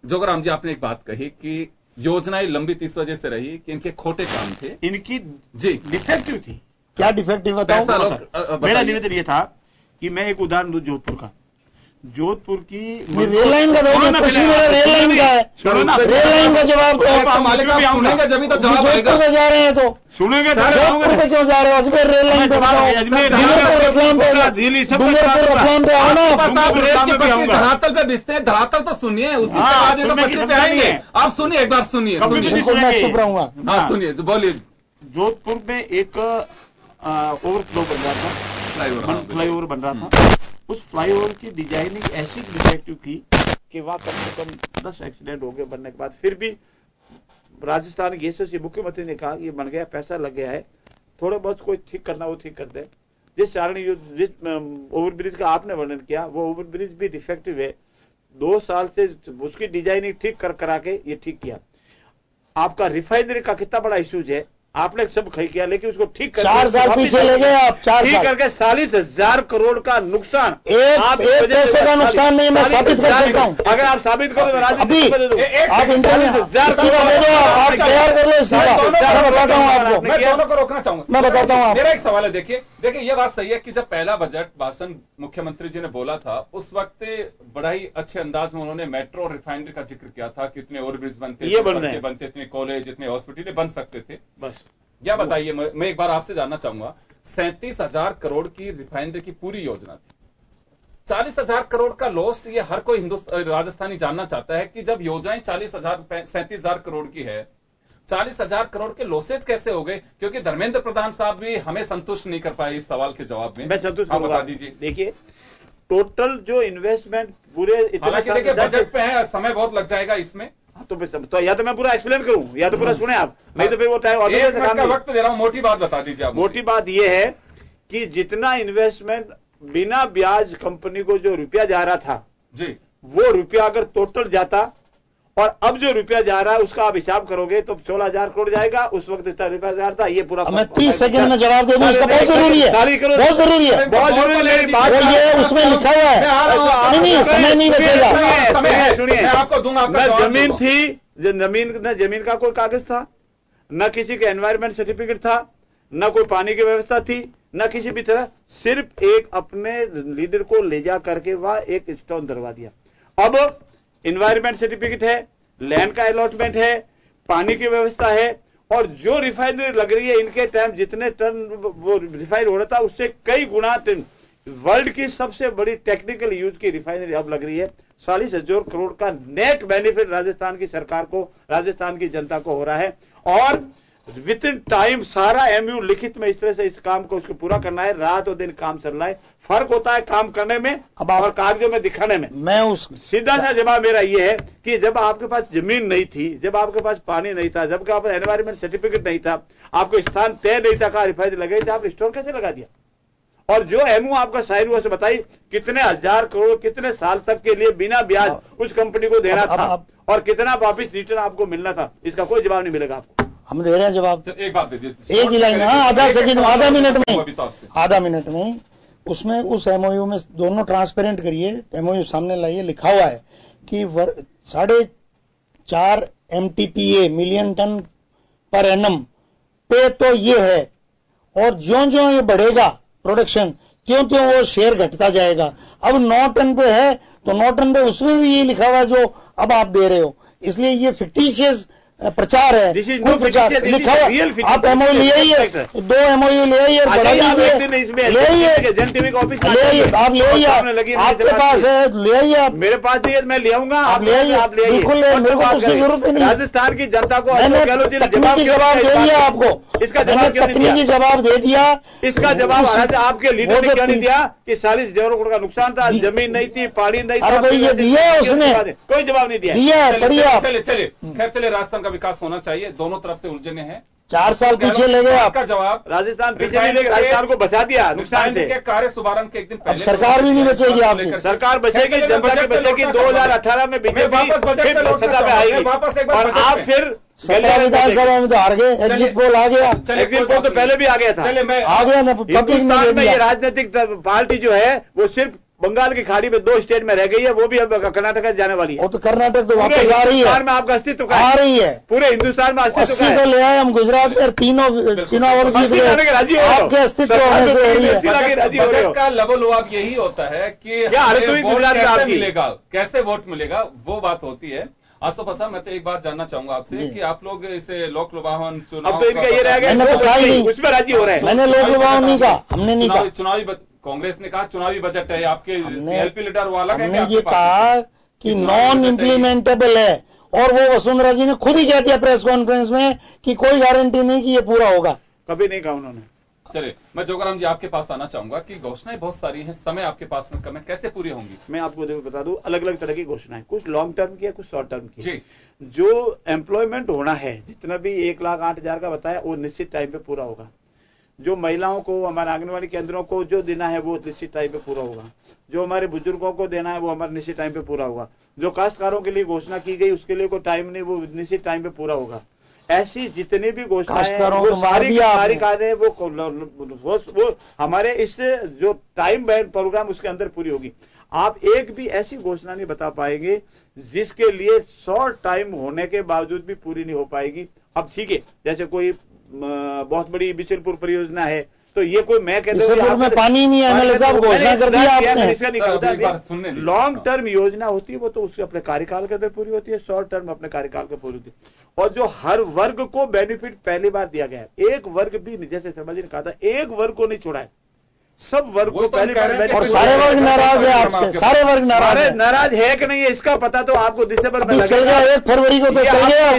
जोगाराम जी आपने एक बात कही कि योजनाएं लंबित इस वजह से रही कि इनके खोटे काम थे, इनकी जी डिफेक्टिव थी। क्या डिफेक्टिव बताओ? मेरा निवेदन ये था कि मैं एक उदाहरण दूं जोधपुर का। जोधपुर की रेल लाइन का प्रश्न मेरा रेल लाइन का है। रेल लाइन का जवाब दो। सुनेंगे जब तो जवाब जोधपुर में जा रहे हैं तो सुनेंगे। जोधपुर पे क्यों जा रहे हो? अजमेर रेल लाइन पे डूंगरपुर रतलाम पे आओ ना। धरातल पे बिस्ते हैं, धरातल तो सुनिए, उसी के बाद ये तो पटरी पे आएंगे। आप सुनिए, एक बार सुनिए। बिल्कुल मैं चुप रहूंगा। हाँ सुनिए, बोलिए। जोधपुर में एक ओवरफ्लो बन रहा था, फ्लाईओवर बन रहा था। उस फ्लाईओवर की डिजाइनिंग ऐसी डिफेक्टिव की कि वहां कम से कम 10 एक्सीडेंट हो गए बनने के बाद। फिर भी राजस्थान के एसएससी मुख्यमंत्री ने कहा कि ये बन गया, पैसा लग गया है, थोड़ा बहुत कोई ठीक करना वो ठीक कर दे। जिस कारण जिस ओवरब्रिज का आपने वर्णन किया वो ओवरब्रिज भी डिफेक्टिव है। 2 साल से उसकी डिजाइनिंग ठीक करा के ये ठीक किया। आपका रिफाइनरी का कितना बड़ा इश्यूज है, आपने सब खई किया, लेकिन उसको ठीक करके 4 साल पीछे ले गए आप। 4 ठीक साल करके 40,000 करोड़ का नुकसान। एक पैसे का नुकसान नहीं, मैं साबित कर सकता हूँ। अगर आप साबित करो तो अभी आप इंटरव्यू इस्तीफा दे दो, आप तैयार कर लो इस्तीफा। मैं बताता हूँ आपको, मैं दोनों को रोकना चाहूंगा। मैं बताता हूँ। मेरा एक सवाल है, देखिए ये बात सही है कि जब पहला बजट भाषण मुख्यमंत्री जी ने बोला था उस वक्त बड़ा ही अच्छे अंदाज में उन्होंने मेट्रो रिफाइनरी का जिक्र किया था कि इतने ओवरब्रिज बनते, बनते, इतने कॉलेज, इतने हॉस्पिटल बन सकते थे। बस क्या बताइए, मैं एक बार आपसे जानना चाहूंगा, 37,000 करोड़ की रिफाइनरी की पूरी योजना थी, 40,000 करोड़ का लॉस। ये हर कोई राजस्थानी जानना चाहता है कि जब योजनाएं 37,000 करोड़ की है, 40,000 करोड़ के लॉसेज कैसे हो गए? क्योंकि धर्मेंद्र प्रधान साहब भी हमें संतुष्ट नहीं कर पाए इस सवाल के जवाब में। मैं संतुष्ट बता दीजिए। देखिए टोटल जो इन्वेस्टमेंट पूरे, हालांकि देखिए बजट पे है, समय बहुत लग जाएगा इसमें। तो या तो मैं पूरा एक्सप्लेन करूं या तो पूरा सुने आप, नहीं तो फिर वो टाइम का वक्त दे रहा हूं। मोटी बात बता दीजिए आप। मोटी बात यह है कि जितना इन्वेस्टमेंट बिना ब्याज कंपनी को जो रुपया जा रहा था जी, वो रुपया अगर टोटल जाता और अब जो रुपया जा रहा है उसका आप हिसाब करोगे तो 16,000 करोड़ जाएगा। उस वक्त इतना रुपया जा रहा था। ये पूरा मैं 30 सेकंड में जवाब दे दूं, इसका बहुत जरूरी है, बहुत जरूरी है, बहुत जरूरी बात। ये उसमें लिखा हुआ है। नहीं, समय नहीं बचेगा। सुनिए, आपको दूंगा। जमीन थी, जमीन का कोई कागज था, न किसी का एनवायरमेंट सर्टिफिकेट था, न कोई पानी की व्यवस्था थी, न किसी भी तरह, सिर्फ एक अपने लीडर को ले जा करके वह एक स्टोन दरवा दिया। अब एनवायरमेंट सर्टिफिकेट है, लैंड का अलॉटमेंट है, पानी की व्यवस्था है, और जो रिफाइनरी लग रही है इनके टाइम जितने टन वो रिफाइन हो रहा था उससे कई गुना वर्ल्ड की सबसे बड़ी टेक्निकल यूज की रिफाइनरी अब लग रही है। 40,000 करोड़ का नेट बेनिफिट राजस्थान की सरकार को, राजस्थान की जनता को हो रहा है। और विद इन टाइम सारा एमयू लिखित में इस तरह से इस काम को उसको पूरा करना है। रात और दिन काम चल रहा है। फर्क होता है काम करने में और कागजों में दिखाने में। मैं उस सीधा सा जवाब मेरा ये है कि जब आपके पास जमीन नहीं थी, जब आपके पास पानी नहीं था, जब आपके पास एनवायरमेंट सर्टिफिकेट नहीं था, आपको स्थान तय नहीं था कहां रिफाइनरी लगाई थी, आप स्टोर कैसे लगा दिया? और जो एमयू आपका साइन हुआ से बताइए कितने 1,000 करोड़ कितने साल तक के लिए बिना ब्याज उस कंपनी को देना था और कितना वापिस रिटर्न आपको मिलना था? इसका कोई जवाब नहीं मिलेगा आपको। हम दे रहे हैं जवाब। एक बात दे दीजिए, एक ही लाइन। हाँ, आधा मिनट में उसमें उस एमओयू में दोनों ट्रांसपेरेंट करिए, एमओयू सामने लाइए, लिखा हुआ है कि 4.5 MTPA मिलियन टन पर एनम पे तो ये है, और ज्यों ज्यों ये बढ़ेगा प्रोडक्शन त्यों त्यों वो शेयर घटता जाएगा। अब 9 टन पे है तो 9 टन पे उसमें भी ये लिखा हुआ जो अब आप दे रहे हो, इसलिए ये फिक्टिशियस प्रचार है, कोई प्रचार लिखा हुआ। आप एमओयू ले आइए, 2 एमओयू ले आइए, बढ़ा दीजिए, ले आइए, जन टीवी का ऑफिस ले आइए, आप ले आइए, आपके पास है, ले आइए आप। मेरे पास नहीं है, मैं ले आऊंगा, आप ले आइए, बिल्कुल मेरे को उसकी जरूरत नहीं। राजस्थान की जनता को मैंने तकनीकी जवाब दे दिया आपको, इसका तकनीकी जवाब दे दिया। इसका जवाब आपके लीडर ने क्यों नहीं दिया कि 40 करोड़ का नुकसान था, जमीन नहीं थी, पहाड़ी नहीं था। अरे भाई ये दिया उसने, कोई जवाब नहीं दिया। चलिए खैर चलिए, राजस्थान का विकास होना चाहिए, दोनों तरफ से उलझने हैं। 4 साल पीछे ले गए आपका जवाब। राजस्थान पीछे नहीं लेके राजस्थान को बचा दिया नुकसान से। के कार्य शुभारंभ के एक दिन पहले सरकार भी नहीं बचेगी, आपकी सरकार बचेगी, जनता की बचेगी। 2018 में बीजेपी सत्ता में आएगी और आप फिर 17 विधानसभा में तो हार गए, एग्जिट पोल आ गया। एग्जिट पोल तो पहले भी आ गया था, आ गया ना, पब्लिक में ये राजनीतिक पार्टी जो है वो सिर्फ बंगाल की खाड़ी में 2 स्टेट में रह गई है, वो भी अब कर्नाटक जाने वाली है। वो तो कर्नाटक तो वापस आ रही है, में आपका अस्तित्व आ रही है, पूरे हिंदुस्तान में अस्तित्व तो ले आए हम गुजरात में, तीनों चुनाव और जीत गए, आपके अस्तित्व होने से हो रही है। बजट का लबोलुआब यही होता है कि कैसे मिलेगा, कैसे वोट मिलेगा, वो बात होती है। आसफ हसन, मैं तो एक बात जानना चाहूंगा आपसे कि आप लोग इसे लोक लुभावन चुनाव, अब तो इनका ये रह गया, उसमें राजी हो रहे हैं। मैंने लोक लुभावन नहीं कहा, हमने नहीं कहा। चुनावी कांग्रेस ने कहा चुनावी बजट है, आपके सीएलपी लीडर वो अलग है। हमने ये कहा कि नॉन इम्प्लीमेंटेबल है, और वो वसुंधरा जी ने खुद ही कह दिया प्रेस कॉन्फ्रेंस में कि कोई गारंटी नहीं कि ये पूरा होगा। कभी नहीं कहा उन्होंने। चलिए, मैं जोगाराम जी आपके पास आना चाहूंगा कि घोषणाएं बहुत सारी हैं, समय आपके पास में कम है, कैसे पूरी होंगी? मैं आपको बता दूं, अलग अलग तरह की घोषणाएं, कुछ लॉन्ग टर्म की है, कुछ शॉर्ट टर्म की। जी, जो एम्प्लॉयमेंट होना है, जितना भी 1,08,000 का बताया, वो निश्चित टाइम पे पूरा होगा। जो महिलाओं को, हमारे आंगनबाड़ी केंद्रों को जो देना है वो निश्चित टाइम पे पूरा होगा। जो हमारे बुजुर्गों को देना है वो हमारे निश्चित टाइम पे पूरा होगा। जो काश्तकारों के लिए घोषणा की गई उसके लिए कोई टाइम नहीं, वो निश्चित टाइम पे पूरा होगा। ऐसी जितनी भी घोषणाएं वो सारी कार्य वो हमारे इस जो टाइम बैंड प्रोग्राम उसके अंदर पूरी होगी। आप एक भी ऐसी घोषणा नहीं बता पाएंगे जिसके लिए शॉर्ट टाइम होने के बावजूद भी पूरी नहीं हो पाएगी। अब ठीक है, जैसे कोई बहुत बड़ी बिशनपुर परियोजना है, तो ये कोई मैं कहता हूं में पानी नहीं है, एमएलए साहब घोषणा कर दिया आपने। लॉन्ग टर्म योजना होती है वो तो उसके अपने कार्यकाल के अंदर पूरी होती है, शॉर्ट टर्म अपने कार्यकाल के पूरी होती है। और जो हर वर्ग को बेनिफिट पहली बार दिया गया है, एक वर्ग भी नहीं, जैसे शर्मा जी ने कहा था, एक वर्ग को नहीं छोड़ा है, सब वर्ग को पहले। और सारे वर्ग नाराज है आपसे, सारे वर्ग नाराज है कि नहीं है इसका पता तो आपको दिसंबर में चल गया। 1 फरवरी को तो चल गया,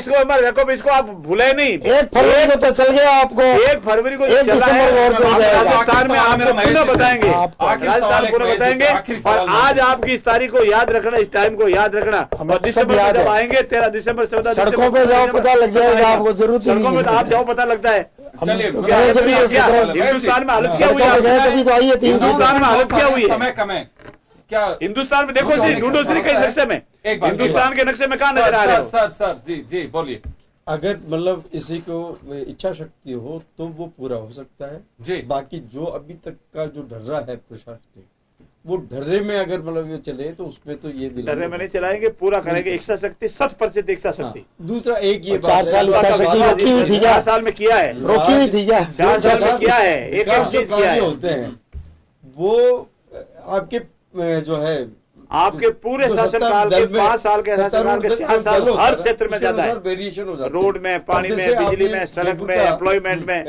इसको आप भूले नहीं। 1 फरवरी को तो चल गया आपको, 1 फरवरी को 1 दिसंबर को और चल जाएगा। राजस्थान में आपको पुनः बताएंगे, राजस्थान पुनः बताएंगे। और आज आपकी इस तारीख को याद रखना, इस टाइम को याद रखना, और दिसंबर में जब आएंगे 13 दिसंबर 14 सड़कों पे जाओ पता लग जाएगा आपको, जरूरत सड़कों में आप जाओ पता लगता है। हिंदुस्तान में हालत क्या हुई है, तो आइए 3 हिंदुस्तान में हालत क्या हुई है, समय कम है क्या हिंदुस्तान में? देखो जी, ढूंढो श्री के नक्शे में, हिंदुस्तान के नक्शे में कहाँ नजर आ रहा है? सर जी बोलिए। अगर मतलब इसी को इच्छा शक्ति हो तो वो पूरा हो सकता है जी। बाकी जो अभी तक का जो ढर्रा है प्रशासनिक, वो ढर्रे में अगर मतलब ये चले तो उसमें तो ये ढर्रे में नहीं चलाएंगे, पूरा करेंगे। इच्छा शक्ति 100% इच्छा शक्ति। दूसरा एक ये 4 साल इच्छा शक्ति रोकी हुई थी, 4 साल में किया है, रोकी हुई थी क्या? 4 साल में किया है, एक चीज किया है। होते हैं वो आपके जो है आपके पूरे शासनकाल के 5 साल के शासनकाल के 4 साल हर क्षेत्र में ज्यादा है, वेरिएशन हो जाता है, रोड में, पानी में, बिजली में, सड़क में, एम्प्लॉयमेंट में,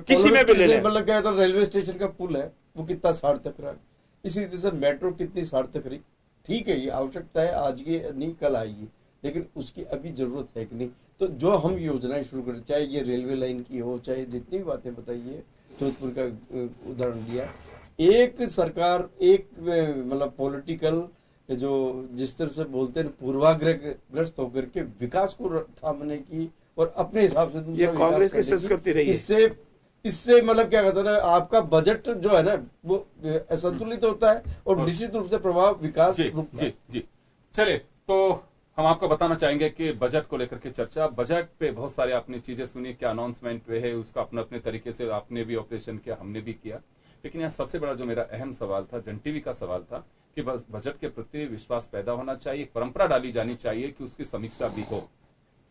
किसी में भी ले लें। मतलब क्या होता है, रेलवे स्टेशन का पुल है वो कितना सार्थक रहा, इसी तरह से मेट्रो कितनी सार्थक रही। ठीक है, ये आवश्यकता है, आज की नहीं कल आएगी, लेकिन उसकी अभी जरूरत है कि नहीं। तो जो हम योजनाएं शुरू करें, चाहे ये रेलवे लाइन की हो, चाहे जितनी भी बातें बताइए, जोधपुर का उदाहरण लिया, एक सरकार एक मतलब पॉलिटिकल जो जिस तरह से बोलते हैं पूर्वाग्रहग्रस्त होकर के विकास को थामने की और अपने हिसाब से दूसरा कांग्रेस की संस्कृति रही है। इससे मतलब क्या कहते हैं, आपका बजट जो है ना वो असंतुलित होता है और निश्चित रूप से प्रभाव विकास जी। चलिए, तो हम आपको बताना चाहेंगे कि बजट को लेकर के चर्चा, बजट पे बहुत सारे आपने चीजें सुनी, क्या अनाउंसमेंट हुए है, उसका अपने अपने तरीके से आपने भी ऑपरेशन किया, हमने भी किया। लेकिन यहाँ सबसे बड़ा जो मेरा अहम सवाल था, जन टीवी का सवाल था कि बजट के प्रति विश्वास पैदा होना चाहिए, एक परंपरा डाली जानी चाहिए कि उसकी समीक्षा भी हो।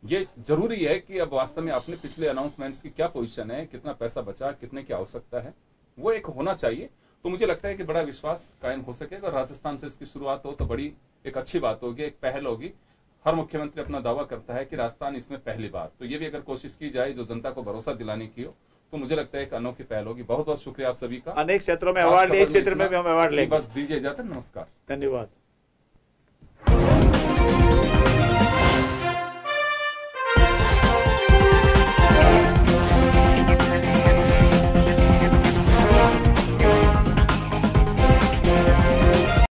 ये जरूरी है कि अब वास्तव में आपने पिछले अनाउंसमेंट्स की क्या पोजीशन है, कितना पैसा बचा, कितने की आवश्यकता है, वो एक होना चाहिए। तो मुझे लगता है कि बड़ा विश्वास कायम हो सकेगा। राजस्थान से इसकी शुरुआत हो तो बड़ी एक अच्छी बात होगी, एक पहल होगी। हर मुख्यमंत्री अपना दावा करता है कि राजस्थान इसमें पहली बार, तो ये भी अगर कोशिश की जाए जो जनता को भरोसा दिलाने की हो, तो मुझे लगता है एक अनोखी पहल होगी। बहुत बहुत शुक्रिया आप सभी का। अनेक क्षेत्रों में अवार्ड, इस क्षेत्र में भी हम अवार्ड लेंगे। बस दीजिए इजाजत, नमस्कार, धन्यवाद।